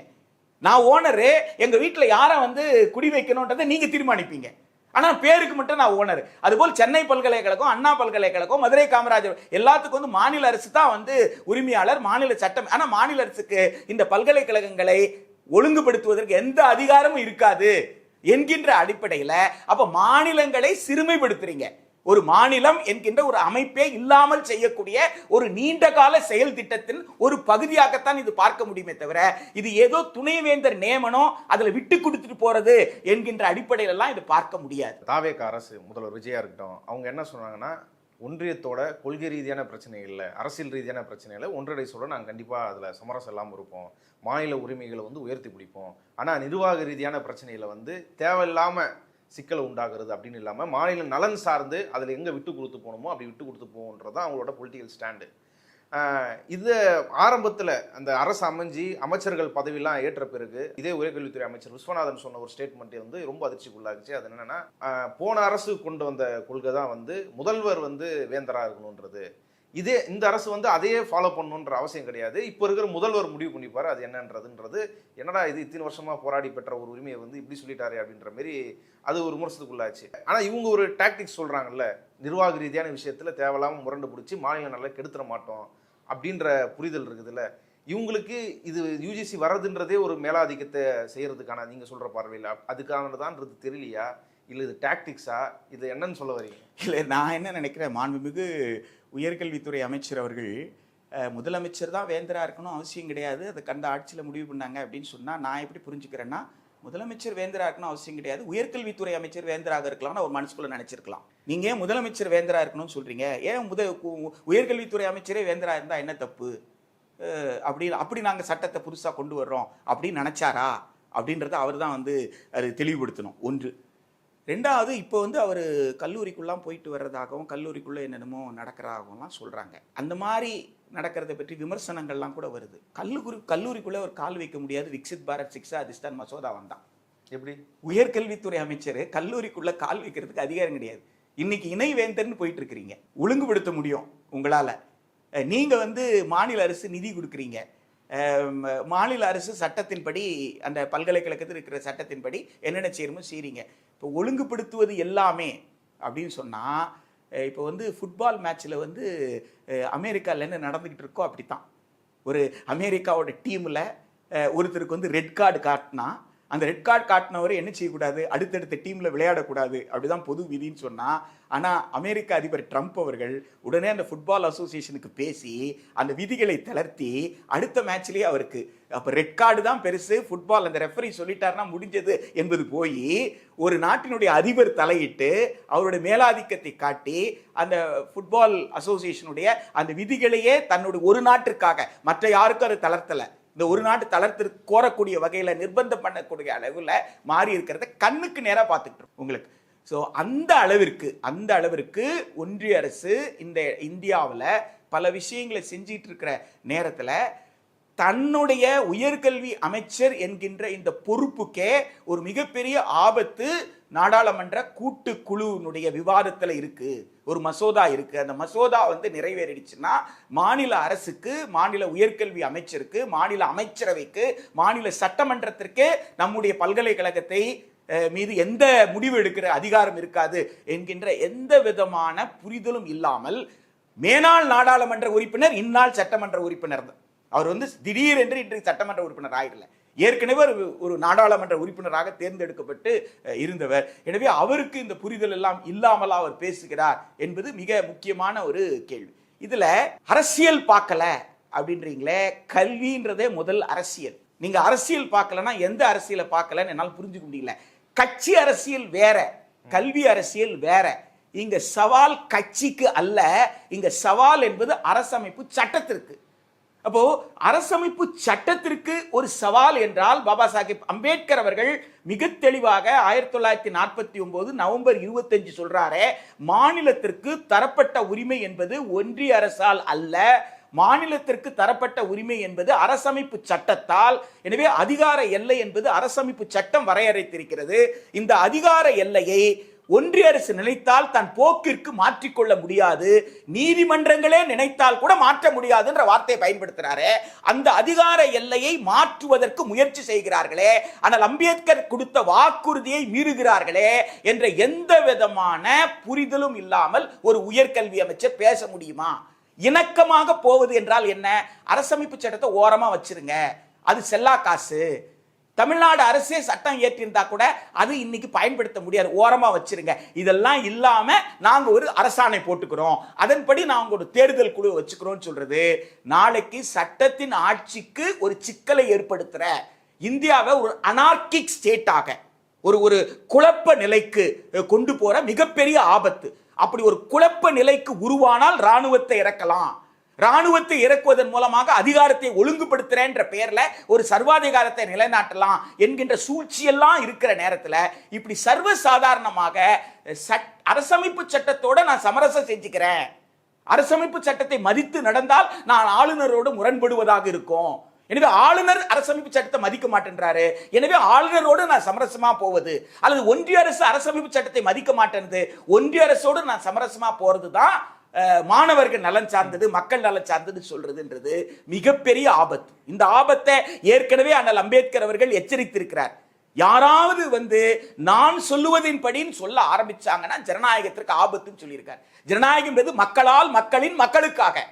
[SPEAKER 2] நான் ஓனரு, எங்க வீட்டில் யாரை வந்து குடி வைக்கணும்ன்றதை நீங்க தீர்மானிப்பீங்க. ஆனா பேருக்கு மட்டும் நான் ஓனர். அதுபோல் சென்னை பல்கலைக்கழகம், அண்ணா பல்கலைக்கழகம், மதுரை காமராஜர் எல்லாத்துக்கும் வந்து மாநில அரசு தான் வந்து உரிமையாளர், மாநில சட்டம். ஆனா மாநில அரசுக்கு இந்த பல்கலைக்கழகங்களை ஒழுங்குபடுத்துவதற்கு எந்த அதிகாரமும் இருக்காது என்கின்ற அடிப்படையில் அப்ப மாநிலங்களை சிறுமைப்படுத்துறீங்க. ஒரு மாநிலம் என்கின்ற ஒரு அமைப்பே இல்லாமல் செய்யக்கூடிய ஒரு நீண்ட கால செயல் திட்டத்தின் ஒரு பகுதியாகத்தான் இது பார்க்க முடியுமே தவிர, இது ஏதோ துணைவேந்தர் நியமனம் அதுல விட்டு கொடுத்துட்டு போறது என்கின்ற அடிப்படையில எல்லாம் இது பார்க்க முடியாது.
[SPEAKER 3] தாவேக அரசு முதல்வர் விஜயா இருக்கட்டும், அவங்க என்ன சொன்னாங்கன்னா, ஒன்றியத்தோட கொள்கை ரீதியான பிரச்சனை இல்லை, அரசியல் ரீதியான பிரச்சனை இல்லை, ஒன்றரை சொல்ல நாங்கள் கண்டிப்பாக அதில் சமரசம் இல்லாமல் இருப்போம், மாநில உரிமைகளை வந்து உயர்த்தி பிடிப்போம். ஆனால் நிர்வாக ரீதியான பிரச்சனையில் வந்து தேவையில்லாமல் சிக்கலை உண்டாகிறது அப்படின்னு இல்லாமல் மாநில நலன் சார்ந்து அதில் எங்கே விட்டு கொடுத்து போகணுமோ அப்படி விட்டு கொடுத்து போகணுன்றது தான் அவங்களோட பொலிட்டிக்கல் ஸ்டாண்டு. இது ஆரம்பத்தில் அந்த அரசு அமைஞ்சு அமைச்சர்கள் பதவியெல்லாம் ஏற்ற பிறகு இதே உயர்கல்வித்துறை அமைச்சர் விஸ்வநாதன் சொன்ன ஒரு ஸ்டேட்மெண்ட் வந்து ரொம்ப அதிர்ச்சிக்குள்ளாச்சு. அது என்னன்னா, போன அரசு கொண்டு வந்த கொள்கை தான் வந்து முதல்வர் வந்து வேந்தராக இருக்கணுன்றது. இந்த அரசு வந்து அதையே ஃபாலோ பண்ணணுன்ற அவசியம் கிடையாது, இப்போ இருக்கிற முதல்வர் முடிவு பண்ணிப்பாரு அது என்னன்றது. என்னடா இது இத்தனை வருஷமா போராடி பெற்ற ஒரு உரிமையை வந்து இப்படி சொல்லிட்டாரு அப்படின்ற மாதிரி அது ஒரு விமர்சனத்துக்குள்ளாச்சு. ஆனால் இவங்க ஒரு டாக்டிக்ஸ் சொல்றாங்கல்ல, நிர்வாக ரீதியான விஷயத்துல தேவையில்லாமல் முரண்டு பிடிச்சி மாநிலம் நல்லா கெடுத்துட மாட்டோம் அப்படின்ற புரிதல் இருக்குதுல்ல, இவங்களுக்கு இது யூஜிசி வர்றதுன்றதே ஒரு மேலாதிக்கத்தை செய்யறதுக்கான நீங்க சொல்ற பார்வையில் அதுக்கானதான்றது தெரியலையா, இல்லை இது டாக்டிக்ஸா, இது என்னன்னு சொல்ல வரீங்க?
[SPEAKER 2] இல்லை, நான் என்ன நினைக்கிறேன், மாண்புமிகு உயர்கல்வித்துறை அமைச்சர் அவர்கள் முதலமைச்சர் தான் வேந்தராக இருக்கணும் அவசியம் கிடையாது, அதை கண்ட ஆட்சியில் முடிவு பண்ணாங்க அப்படின்னு சொன்னால் நான் எப்படி புரிஞ்சுக்கிறேன்னா, முதலமைச்சர் வேந்தராக இருக்கணும் அவசியம் கிடையாது, உயர்கல்வித்துறை அமைச்சர் வேந்தராக இருக்கலாம்னு ஒரு மனசுக்குள்ள நினைச்சிருக்கலாம். நீங்க ஏன் முதலமைச்சர் வேந்தராக இருக்கணும்னு சொல்றீங்க? ஏன் உயர்கல்வித்துறை அமைச்சரே வேந்தராக இருந்தால் என்ன தப்பு? அப்படி நாங்கள் சட்டத்தை புதுசாக கொண்டு வர்றோம் அப்படின்னு நினைச்சாரா அப்படின்றத அவர் தான் வந்து அது தெளிவுபடுத்தணும். ஒன்று. ரெண்டாவது, இப்போ வந்து அவர் கல்லூரிக்குள்ளாம் போயிட்டு வர்றதாகவும் கல்லூரிக்குள்ளே என்னென்னமோ நடக்கிறதாகவும்லாம் சொல்கிறாங்க. அந்த மாதிரி நடக்கிறத பற்றி விமர்சனங்கள்லாம் கூட வருது. கல்லூரிக்குள்ளே ஒரு கால் வைக்க முடியாது, விக்சித் பாரத் சிக்ஷா அதிஷ்டான் மசோதா வந்தான்.
[SPEAKER 3] எப்படி
[SPEAKER 2] உயர்கல்வித்துறை அமைச்சர் கல்லூரிக்குள்ளே கால் வைக்கிறதுக்கு அதிகாரம் கிடையாது. இன்னைக்கு இணைவேந்தர்னு போயிட்டு இருக்கிறீங்க, ஒழுங்குபடுத்த முடியும் உங்களால். நீங்க வந்து மாநில அரசு நிதி கொடுக்குறீங்க, மாநில அரசு சட்டத்தின்படி அந்த பல்கலைக்கழகத்தில் இருக்கிற சட்டத்தின்படி என்னென்ன செய்யணுமோ செய்றீங்க. இப்போ ஒழுங்குபடுத்துவது எல்லாமே அப்படின்னு சொன்னா, இப்போ வந்து ஃபுட்பால் மேட்ச்சில் வந்து அமெரிக்காவில் என்ன நடந்துக்கிட்டு இருக்கோ அப்படித்தான். ஒரு அமெரிக்காவோட டீமில் ஒருத்தருக்கு வந்து ரெட் கார்டு காட்டினா, அந்த ரெட் கார்டு காட்டினவர் என்ன செய்யக்கூடாது, அடுத்தடுத்த டீமில் விளையாடக்கூடாது, அப்படிதான் பொது விதின்னு சொன்னால். ஆனால் அமெரிக்க அதிபர் ட்ரம்ப் அவர்கள் உடனே அந்த ஃபுட்பால் அசோசியேஷனுக்கு பேசி அந்த விதிகளை தளர்த்தி அடுத்த மேட்ச்லேயே அவருக்கு அப்போ ரெட் கார்டு தான் பெருசு, ஃபுட்பால் அந்த ரெஃபரி சொல்லிட்டாருன்னா முடிஞ்சது என்பது போய் ஒரு நாட்டினுடைய அதிபர் தலையிட்டு அவருடைய மேலாதிக்கத்தை காட்டி அந்த ஃபுட்பால் அசோசியேஷனுடைய அந்த விதிகளையே தன்னுடைய ஒரு நாட்டிற்காக, மற்ற யாருக்கும் அதை தளர்த்தலை, இந்த ஒரு நாட்டு தளர்த்து கோரக்கூடிய வகையில் நிர்பந்தம் பண்ணக்கூடிய அளவில் மாறி இருக்கிறத கண்ணுக்கு நேராக பார்த்துக்கிட்டோம் உங்களுக்கு. ஸோ அந்த அளவிற்கு ஒன்றிய அரசு இந்த இந்தியாவில் பல விஷயங்களை செஞ்சிட்டு இருக்கிற நேரத்தில் தன்னுடைய உயர்கல்வி அமைச்சர் என்கின்ற இந்த பொறுப்புக்கே ஒரு மிகப்பெரிய ஆபத்து நாடாளுமன்ற கூட்டுக்குழுவினுடைய விவாதத்தில் இருக்கு. ஒரு மசோதா இருக்கு. அந்த மசோதா வந்து நிறைவேறிடுச்சுன்னா மாநில அரசுக்கு, மாநில உயர்கல்வி அமைச்சருக்கு, மாநில அமைச்சரவைக்கு, மாநில சட்டமன்றத்திற்கு நம்முடைய பல்கலைக்கழகத்தை மீது எந்த முடிவு எடுக்கிற அதிகாரம் இருக்காது என்கின்ற எந்த விதமான புரிதலும் இல்லாமல் மேனாள் நாடாளுமன்ற உறுப்பினர் இந்நாள் சட்டமன்ற உறுப்பினர் தான். அவர் வந்து திடீரென்று இன்றைக்கு சட்டமன்ற உறுப்பினர் ஆயிடல, ஏற்கனவே ஒரு நாடாளுமன்ற உறுப்பினராக தேர்ந்தெடுக்கப்பட்டு இருந்தவர். எனவே அவருக்கு இந்த புரிதல் எல்லாம் இல்லாமல் அவர் பேசுகிறார் என்பது மிக முக்கியமான ஒரு கேள்வி. இதுல அரசியல் பார்க்கல அப்படின்றீங்களே, கல்வின்றதே முதல் அரசியல். நீங்க அரசியல் பார்க்கலன்னா எந்த அரசியலை பார்க்கலன்னு என்னால் புரிஞ்சுக்க முடியல. கட்சி அரசியல் வேற, கல்வி அரசியல் வேற. இங்க சவால் கட்சிக்கு அல்ல, இங்க சவால் என்பது அரசமைப்பு சட்டத்திற்கு. அப்போ அரசமைப்பு சட்டத்திற்கு ஒரு சவால் என்றால் பாபா சாஹேப் அம்பேத்கர் அவர்கள் மிக தெளிவாக 1949 நவம்பர் 25 சொல்றாரே, மாநிலத்திற்கு தரப்பட்ட உரிமை என்பது ஒன்றிய அரசால் அல்ல, மாநிலத்திற்கு தரப்பட்ட உரிமை என்பது அரசமைப்பு சட்டத்தால். எனவே அதிகார எல்லை என்பது அரசமைப்பு சட்டம் வரையறைத்திருக்கிறது. இந்த அதிகார எல்லையை ஒன்றிய அரசு நினைத்தால் தன் போக்கிற்கு மாற்றிக்கொள்ள முடியாது, நீதிமன்றங்களே நினைத்தால் கூட மாற்ற முடியாது என்ற வார்த்தையை பயன்படுத்துறாரு. அந்த அதிகார எல்லையை மாற்றுவதற்கு முயற்சி செய்கிறார்களே, ஆனால் அம்பேத்கர் கொடுத்த வாக்குறுதியை மீறுகிறார்களே என்ற எந்த விதமான புரிதலும் இல்லாமல் ஒரு உயர்கல்வி அமைச்சர் பேச முடியுமா? இணக்கமாக போவது என்றால் என்ன? அரசமைப்பு சட்டத்தை ஓரமா வச்சிருங்க, அது செல்லா காசு. தமிழ்நாடு அரசே சட்டம் ஏற்றிருந்தா கூட அது இன்னைக்கு பயன்படுத்த முடியாது, ஓரமா வச்சிருங்க. இதெல்லாம் இல்லாம நாங்க ஒரு அரசாணை போட்டுக்கிறோம், அதன்படி நாங்க ஒரு தேர்தல் குழு வச்சுக்கிறோம் சொல்றது நாளைக்கு சட்டத்தின் ஆட்சிக்கு ஒரு சிக்கலை ஏற்படுத்துற, இந்தியாவை ஒரு அனார்கிக் ஸ்டேட்டாக, ஒரு குழப்ப நிலைக்கு கொண்டு போற மிகப்பெரிய ஆபத்து. அப்படி ஒரு குழப்ப நிலைக்கு உருவானால் ராணுவத்தை இறக்கலாம், ராணுவத்தை இறக்குவதன் மூலமாக அதிகாரத்தை ஒழுங்குபடுத்துறேன் பெயர்ல ஒரு சர்வாதிகாரத்தை நிலைநாட்டலாம் என்கின்ற சூழ்ச்சியெல்லாம் இருக்கிற நேரத்தில் இப்படி சர்வசாதாரணமாக அரசமைப்பு சட்டத்தோட நான் சமரசம் செஞ்சுக்கிறேன், அரசமைப்பு சட்டத்தை மதித்து நடந்தால் நான் ஆளுநரோடு முரண்படுவதாக இருக்கும், எனவே ஆளுநர் அரசமைப்பு சட்டத்தை மதிக்க மாட்டேன்றாரு, எனவே ஆளுநரோடு நான் சமரசமா போவது, அல்லது ஒன்றிய அரசு அரசமைப்பு சட்டத்தை மதிக்க மாட்டேன்து, ஒன்றிய அரசோடு நான் சமரசமா போறதுதான் மாணவர்கள் நலன் சார்ந்தது, மக்கள் நலன் சார்ந்தது சொல்றதுன்றது மிகப்பெரிய ஆபத்து. இந்த ஆபத்தை ஏற்கனவே அண்ணல் அம்பேத்கர் அவர்கள் எச்சரித்திருக்கிறார். யாராவது வந்து நான் சொல்லுவதின் படின்னு சொல்ல ஆரம்பிச்சாங்கன்னா ஜனநாயகத்திற்கு ஆபத்துன்னு சொல்லியிருக்கார். ஜனநாயகம் என்பது மக்களால், மக்களின், மக்களுக்காக,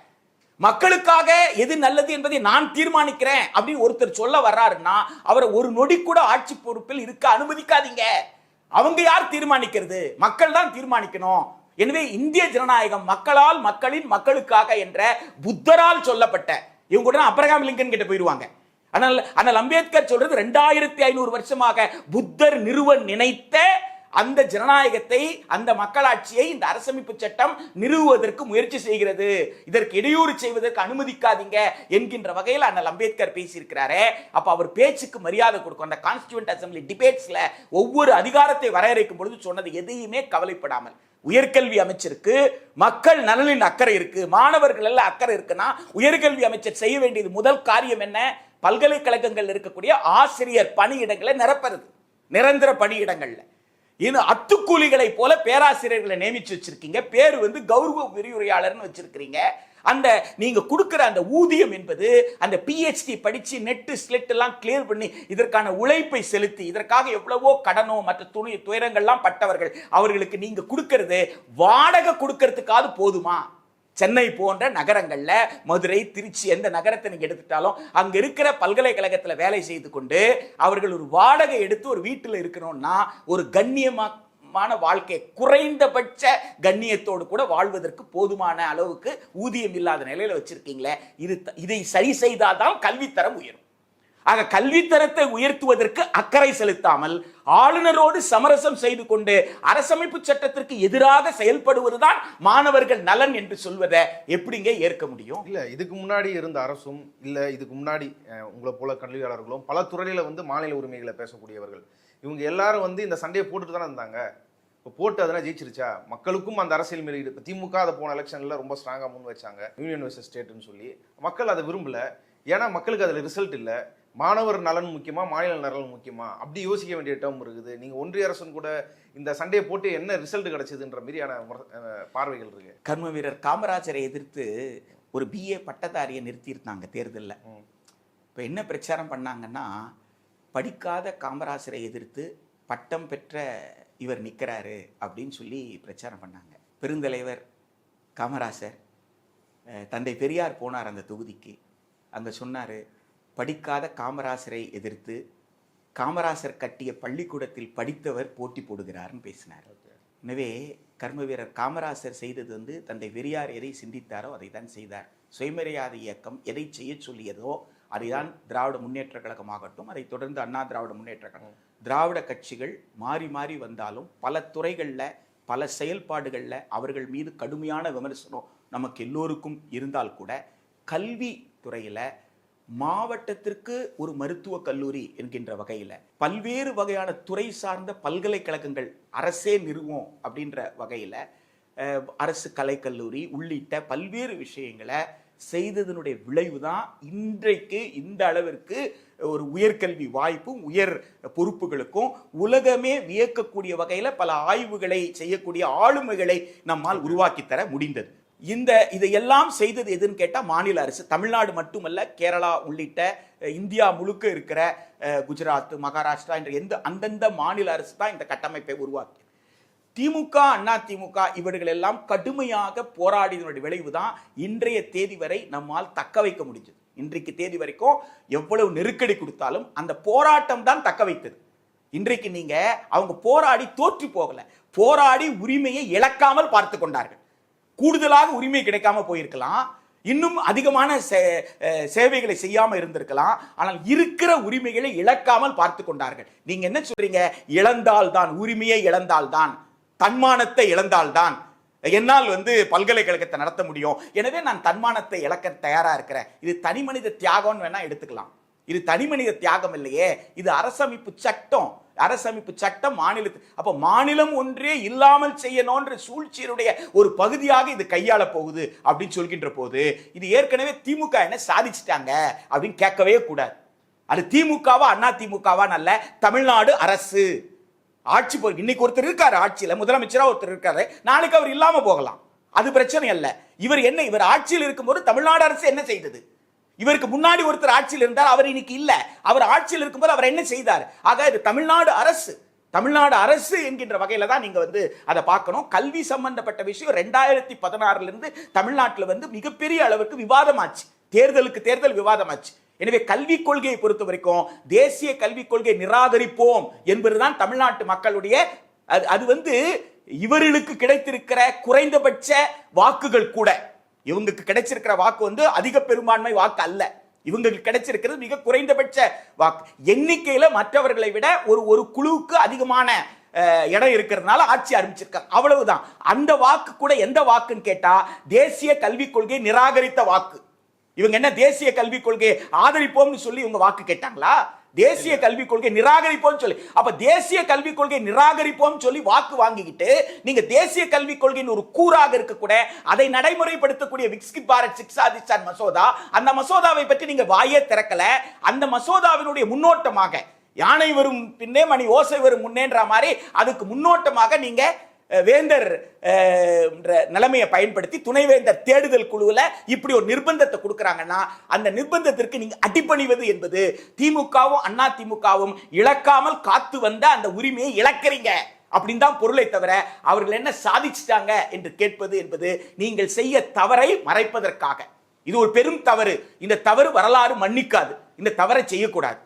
[SPEAKER 2] மக்களுக்காக எது நல்லது என்பதை நான் தீர்மானிக்கிறேன் அப்படின்னு ஒருத்தர் சொல்ல வர்றாருன்னா அவரை ஒரு நொடி கூட ஆட்சி பொறுப்பில் இருக்க அனுமதிக்காதீங்க. அவங்க யார் தீர்மானிக்கிறது? மக்கள் தான் தீர்மானிக்கணும். எனவே இந்திய ஜனநாயகம் மக்களால், மக்களின், மக்களுக்காக என்ற புத்தரால் சொல்லப்பட்ட, இவங்க கூட அப்ரஹாம் லிங்கன் கிட்ட போயிடுவாங்க. ஆனால் அம்பேத்கர் சொல்றது 2500 வருஷமாக புத்தர் நிறுவ நினைத்த அந்த ஜனநாயகத்தை, அந்த மக்களாட்சியை இந்த அரசமைப்பு சட்டம் நிறுவுவதற்கு முயற்சி செய்கிறது, இதற்கு இடையூறு செய்வதற்கு அனுமதிக்காதீங்க என்கின்ற வகையில் அண்ணல் அம்பேத்கர் பேசியிருக்கிறாரே. அப்ப அவர் பேச்சுக்கு மரியாதை கொடுக்கும். அந்த கான்ஸ்டிடியூவன்ட் அசெம்பிளி டிபேட்ஸ்ல ஒவ்வொரு அதிகாரத்தை வரையறைக்கும் பொழுது சொன்னது எதையுமே கவலைப்படாமல், உயர்கல்வி அமைச்சருக்கு மக்கள் நலனில் அக்கறை இருக்கு, மாணவர்கள் எல்லாம் அக்கறை இருக்குன்னா உயர்கல்வி அமைச்சர் செய்ய வேண்டியது முதல் காரியம் என்ன? பல்கலைக்கழகங்கள் இருக்கக்கூடிய ஆசிரியர் பணியிடங்களை நிரப்புறது, நிரந்தர பணியிடங்கள்ல. இன்னும் அத்துக்கூலிகளை போல பேராசிரியர்களை நியமிச்சு வச்சிருக்கீங்க. பேர் வந்து கௌரவ விரிவுரையாளர்னு வச்சிருக்கிறீங்க. அந்த நீங்க கொடுக்கிற அந்த ஊதியம் என்பது அந்த PhD படிச்சு நெட் ஸ்லெட் எல்லாம் கிளியர் பண்ணி இதற்கான உழைப்பை செலுத்தி இதற்காக எவ்வளவோ கடனோ மற்ற துயரங்கள்லாம் பட்டவர்கள் அவர்களுக்கு நீங்க கொடுக்கிறது வாடகை கொடுக்கறதுக்காவது போதுமா? சென்னை போன்ற நகரங்கள்ல, மதுரை, திருச்சி எந்த நகரத்தை நீங்க எடுத்துட்டாலும் அங்க இருக்கிற பல்கலைக்கழகத்துல வேலை செய்து கொண்டு அவர்கள் ஒரு வாடகை எடுத்து ஒரு வீட்டில் இருக்கணும்னா ஒரு கண்ணியமான வாழ்க்கை, குறைந்தபட்ச கண்ணியத்தோடு கூட வாழ்வதற்கு போதுமான அளவுக்கு ஊதியம் இல்லாத நிலையில வச்சிருக்கீங்களே, இதை சரி செய்தால்தான் கல்வித்தரம் உயரும். ஆக கல்வித்தரத்தை உயர்த்துவதற்கு அக்கறை செலுத்தாமல் ஆளுநரோடு சமரசம் செய்து கொண்டு அரசமைப்பு சட்டத்திற்கு எதிராக செயல்படுவதுதான் மாணவர்கள் நலன் என்று சொல்வதை எப்படிங்க ஏற்க முடியும்?
[SPEAKER 3] இல்ல இதுக்கு முன்னாடி இருந்த அரசும் இல்ல இதுக்கு முன்னாடி உங்களை போல கல்வியாளர்களும் பல துறையில வந்து மாநில உரிமைகளை பேசக்கூடியவர்கள் இவங்க எல்லாரும் வந்து இந்த சண்டையை போட்டுட்டு தானே இருந்தாங்க. இப்போ போட்டு அதெல்லாம் ஜெயிச்சிருச்சா? மக்களுக்கும் அந்த அரசியல் மீறி இப்போ திமுக அதை போன எலெக்ஷன்ல ரொம்ப ஸ்ட்ராங்கா முன் வச்சாங்க, யூனியன் வெர்சஸ் ஸ்டேட்னு சொல்லி. மக்கள் அதை விரும்பல. ஏன்னா மக்களுக்கு அதுல ரிசல்ட் இல்லை. மாணவர் நலன் முக்கியமா, மாநில நலன் முக்கியமா, அப்படி யோசிக்க வேண்டிய டேர்ம் இருக்குது. நீங்க ஒன்றிய அரசும் கூட இந்த சண்டையை போட்டு என்ன ரிசல்ட் கிடைச்சதுன்ற மாதிரியான பார்வைகள் இருக்கு.
[SPEAKER 2] கர்ம வீரர் காமராஜரை எதிர்த்து ஒரு BA பட்டதாரியை நிறுத்தியிருந்தாங்க தேர்தலில். இப்போ என்ன பிரச்சாரம் பண்ணாங்கன்னா, படிக்காத காமராஜரை எதிர்த்து பட்டம் பெற்ற இவர் நிற்கிறாரு அப்படின்னு சொல்லி பிரச்சாரம் பண்ணாங்க. பெருந்தலைவர் காமராஜர் தந்தை பெரியார் போனார் அந்த தொகுதிக்கு. அங்கே சொன்னார், படிக்காத காமராஜரை எதிர்த்து காமராஜர் கட்டிய பள்ளிக்கூடத்தில் படித்தவர் போட்டி போடுகிறார்னு பேசினார். எனவே கர்ம வீரர் காமராஜர் செய்தது வந்து தந்தை பெரியார் எதை சிந்தித்தாரோ அதை தான் செய்தார். சுயமரியாதை இயக்கம் எதை செய்ய சொல்லியதோ அதைதான் திராவிட முன்னேற்ற கழகமாகட்டும், அதை தொடர்ந்து அண்ணா திராவிட முன்னேற்ற கழகம், திராவிட கட்சிகள் மாறி மாறி வந்தாலும் பல துறைகளில் பல செயல்பாடுகளில் அவர்கள் மீது கடுமையான விமர்சனம் நமக்கு எல்லோருக்கும் இருந்தால் கூட கல்வி துறையில் மாவட்டத்திற்கு ஒரு மருத்துவக் கல்லூரி என்கின்ற வகையில் பல்வேறு வகையான துறை சார்ந்த பல்கலைக்கழகங்கள் அரசே நிறுவோம் அப்படின்ற வகையில் அரசு கலைக்கல்லூரி உள்ளிட்ட பல்வேறு விஷயங்களை செய்ததனுடைய விளைவு தான் இன்றைக்கு இந்த அளவிற்கு ஒரு உயர்கல்வி வாய்ப்பும் உயர் பொறுப்புகளுக்கும் உலகமே வியக்கக்கூடிய வகையில் பல ஆய்வுகளை செய்யக்கூடிய ஆளுமைகளை நம்மால் உருவாக்கித்தர முடிந்தது. இதையெல்லாம் செய்தது எதுன்னு கேட்டால் மாநில அரசு. தமிழ்நாடு மட்டுமல்ல, கேரளா உள்ளிட்ட இந்தியா முழுக்க இருக்கிற குஜராத், மகாராஷ்டிரா என்ற அந்தந்த மாநில அரசு தான் இந்த கட்டமைப்பை உருவாக்கி. திமுக, அண்ணா திமுக இவர்கள் எல்லாம் கடுமையாக போராடியதனுடைய விளைவு தான் இன்றைய தேதி வரை நம்மால் தக்க வைக்க முடிஞ்சது. இன்றைக்கு தேதி வரைக்கும் எவ்வளவு நெருக்கடி கொடுத்தாலும் அந்த போராட்டம் தான் தக்க வைத்தது. இன்றைக்கு நீங்க அவங்க போராடி தோற்று போகல, போராடி உரிமையை இழக்காமல் பார்த்து கொண்டார்கள். கூடுதலாக உரிமை கிடைக்காம போயிருக்கலாம், இன்னும் அதிகமான சேவைகளை செய்யாம இருந்திருக்கலாம். ஆனால் இருக்கிற உரிமைகளை இழக்காமல் பார்த்து கொண்டார்கள். நீங்க என்ன சொல்றீங்க? இழந்தால்தான், உரிமையை இழந்தால்தான், தன்மானத்தை இழந்தால்தான் என்னால் பல்கலைக்கழகத்தை நடத்த முடியும், எனவே நான் தன்மானத்தை இழக்க தயாரா இருக்கிறேன். இது தனி மனித தியாகம்னு வேணா எடுத்துக்கலாம். இது தனி மனித தியாகம் இல்லையே, இது அரசமைப்பு சட்டம். அரசமைப்பு சட்டம் மாநிலத்து, அப்ப மாநிலம் ஒன்றே இல்லாமல் செய்யணும்ன்ற சூழ்ச்சியினுடைய ஒரு பகுதியாக இது கையாள போகுது அப்படின்னு சொல்கின்ற போது இது ஏற்கனவே திமுக என்ன சாதிச்சிட்டாங்க அப்படின்னு கேட்கவே கூடாது. அது திமுகவா அண்ணா திமுகவா நல்ல தமிழ்நாடு அரசு ஆட்சி இன்னைக்கு ஒருத்தர் இருக்காரு ஆட்சியில, முதலமைச்சரா ஒருத்தர் இருக்காரு, நாளைக்கு அவர் இல்லாம போகலாம், அது பிரச்சனை அல்ல. இவர் ஆட்சியில் இருக்கும்போது தமிழ்நாடு அரசு என்ன செய்தது? இவருக்கு முன்னாடி ஒருத்தர் ஆட்சியில் இருந்தார், அவர் இன்னைக்கு இல்ல. அவர் ஆட்சியில் இருக்கும்போது அவர் என்ன செய்தார்? ஆக இது தமிழ்நாடு அரசு, தமிழ்நாடு அரசு என்கின்ற வகையில தான் நீங்க அதை பார்க்கணும். கல்வி சம்பந்தப்பட்ட விஷயம் 2016 இருந்து தமிழ்நாட்டில் மிகப்பெரிய அளவுக்கு விவாதமாச்சு, தேர்தலுக்கு தேர்தல் விவாதமாச்சு. எனவே கல்விக் கொள்கையை பொறுத்த வரைக்கும் தேசிய கல்விக் கொள்கை நிராகரிப்போம் என்பதுதான் தமிழ்நாட்டு மக்களுடைய அது இவர்களுக்கு கிடைத்திருக்கிற குறைந்தபட்ச வாக்குகள் கூட. இவங்களுக்கு கிடைச்சிருக்கிற வாக்கு அதிக பெரும்பான்மை வாக்கு அல்ல, இவங்களுக்கு கிடைச்சிருக்கிறது மிக குறைந்தபட்ச வாக்கு. எண்ணிக்கையில மற்றவர்களை விட ஒரு குழுவுக்கு அதிகமான இடம் இருக்கிறதுனால ஆட்சி ஆரம்பிச்சிருக்காங்க, அவ்வளவுதான். அந்த வாக்கு கூட எந்த வாக்குன்னு கேட்டா தேசிய கல்விக் கொள்கையை நிராகரித்த வாக்கு. இவங்க என்ன தேசிய கல்விக் கொள்கையை ஆதரிப்போம்னு சொல்லி இவங்க வாக்கு கேட்டாங்களா? தேசிய கல்விக் கொள்கை நிராகரிப்போம் சொல்லி. அப்ப தேசிய கல்விக் கொள்கை நிராகரிப்போம் சொல்லி வாக்கு வாங்கிக்கிட்டு நீங்க தேசிய கல்விக் கொள்கையின் ஒரு கூறாக இருக்கக்கூட அதை நடைமுறைப்படுத்தக்கூடிய விக்சித் பாரத் சிக்ஷா அதிஷ்டான் மசோதா, அந்த மசோதாவை பற்றி நீங்க வாயே திறக்கல. அந்த மசோதாவினுடைய முன்னோட்டமாக யானை வரும் பின்னே மணி ஓசை வரும் முன்னேன்ற மாதிரி அதுக்கு முன்னோட்டமாக நீங்க வேந்தர் நிலைமையை பயன்படுத்தி துணைவேந்தர் தேடுதல் குழுவில் இப்படி ஒரு நிர்பந்தத்தை கொடுக்கறாங்கன்னா அந்த நிர்பந்தத்திற்கு நீங்க அடிபணிவது என்பது திமுகவும் அண்ணா திமுகவும் இழக்காமல் காத்து வந்த அந்த உரிமையை இழக்கிறீங்க அப்படின்னு தான் பொருளை தவிர அவர்கள் என்ன சாதிச்சிட்டாங்க என்று கேட்பது என்பது நீங்கள் செய்ய தவறை மறைப்பதற்காக. இது ஒரு பெரும் தவறு. இந்த தவறு வரலாறு மன்னிக்காது. இந்த தவறை செய்யக்கூடாது.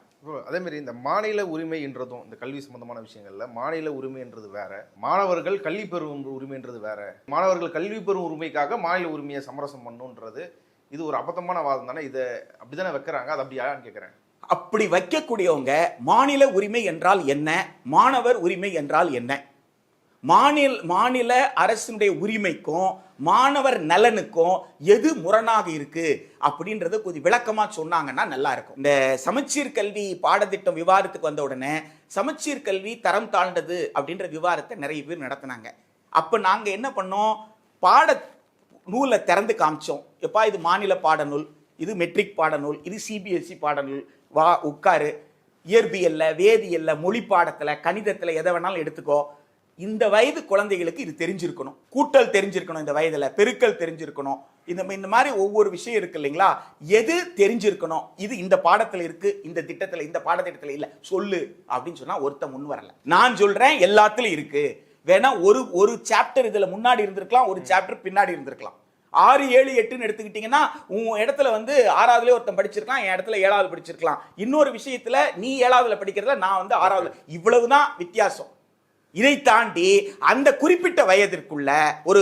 [SPEAKER 3] அதே மாதிரி இந்த மாநில உரிமைன்றதும் இந்த கல்வி சம்பந்தமான விஷயங்கள்ல மாநில உரிமைன்றது வேற, மாணவர்கள் கல்வி பெறும் உரிமைன்றது வேற. மாணவர்கள் கல்வி பெறும் உரிமைக்காக மாநில உரிமையை சமரசம் பண்ணுன்றது இது ஒரு அபத்தமான வாதம் தானே? இதை அப்படித்தானே வைக்கிறாங்க, அது அப்படியான்னு கேட்கிறேன்.
[SPEAKER 2] அப்படி வைக்கக்கூடியவங்க மாநில உரிமை என்றால் என்ன, மாணவர் உரிமை என்றால் என்ன, மாநில அரசினுடைய உரிமைக்கும் மாணவர் நலனுக்கும் எது முரணாக இருக்கு அப்படின்றத கொஞ்சம் விளக்கமா சொன்னாங்கன்னா நல்லா இருக்கும். இந்த சமச்சீர் கல்வி பாடத்திட்டம் விவாதத்துக்கு வந்த உடனே சமச்சீர் கல்வி தரம் தாழ்ந்தது அப்படின்ற விவாதத்தை நிறைய பேர் நடத்தினாங்க. அப்ப நாங்க என்ன பண்ணோம், பாட நூலை திறந்து காமிச்சோம். எப்பா இது மாநில பாடநூல், இது மெட்ரிக் பாடநூல், இது சிபிஎஸ்இ பாடநூல், வா உட்காரு, இயற்பியல்ல வேதியியல்ல மொழி பாடத்துல கணிதத்துல எதை வேணாலும் எடுத்துக்கோ. இந்த வயது குழந்தைகளுக்கு இது தெரிஞ்சிருக்கணும், கூட்டல் தெரிஞ்சிருக்கணும், இந்த வயதுல பெருக்கல் தெரிஞ்சிருக்கணும், இந்த மாதிரி ஒவ்வொரு விஷயம் இருக்கு இல்லைங்களா, எது தெரிஞ்சிருக்கணும், இது இந்த பாடத்துல இருக்கு, இந்த திட்டத்துல இந்த பாடத்திட்டத்துல இல்ல சொல்லு அப்படின்னு சொன்னா ஒருத்த முன் வரல. நான் சொல்றேன் எல்லாத்துலயும் இருக்கு. வேணா ஒரு சாப்டர் இதுல முன்னாடி இருந்திருக்கலாம், ஒரு சாப்டர் பின்னாடி இருந்திருக்கலாம். 6, 7, 8ன்னு எடுத்துக்கிட்டீங்கன்னா உன் இடத்துல வந்து 6வதுல ஒருத்தன் படிச்சிருக்கலாம், என் இடத்துல 7வது படிச்சிருக்கலாம். இன்னொரு விஷயத்துல நீ 7வதுல படிக்கிறதுல நான் வந்து 6வதுல, இவ்வளவுதான் வித்தியாசம். இதை தாண்டி அந்த குறிப்பிட்ட வயதிற்குள்ள ஒரு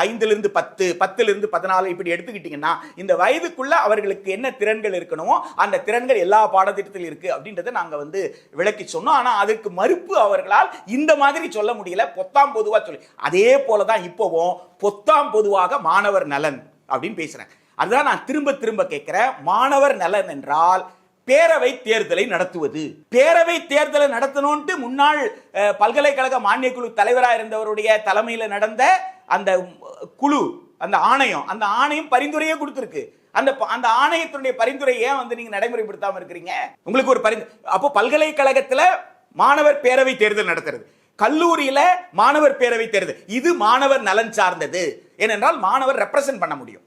[SPEAKER 2] 5லிருந்து 10, 10லிருந்து 14 இப்படி எடுத்துக்கிட்டீங்கன்னா இந்த வயதுக்குள்ள அவர்களுக்கு என்ன திறன்கள் இருக்கணுமோ அந்த திறன்கள் எல்லா பாடத்திட்டத்திலும் இருக்கு அப்படின்றத நாங்க வந்து விளக்கி சொன்னோம். ஆனா அதுக்கு மறுப்பு அவர்களால் இந்த மாதிரி சொல்ல முடியல, பொத்தாம் பொதுவா சொல்லி. அதே போலதான் இப்போவும் பொத்தாம் பொதுவாக மாணவர் நலன் அப்படின்னு பேசுறேன். அதுதான் நான் திரும்ப திரும்ப கேட்கிறேன். மாணவர் நலன் என்றால் பேரவை தேர்தலை நடத்துவது. பேரவை தேர்தலை நடத்தணும்ட்டு முன்னாள் பல்கலைக்கழக மானிய குழு தலைவராக இருந்தவருடைய தலைமையில் நடந்த அந்த குழு, அந்த ஆணையம் பரிந்துரையே கொடுத்திருக்கு. அந்த ஆணையத்தினுடைய பரிந்துரை ஏன் வந்து நீங்க நடைமுறைப்படுத்தாம இருக்கிறீங்க? உங்களுக்கு ஒரு அப்போ பல்கலைக்கழகத்துல மாணவர் பேரவை தேர்தல் நடத்துறது, கல்லூரியில மாணவர் பேரவை தேர்தல், இது மாணவர் நலன் சார்ந்தது. ஏனென்றால் மாணவர் ரெப்ரசன்ட் பண்ண முடியும்,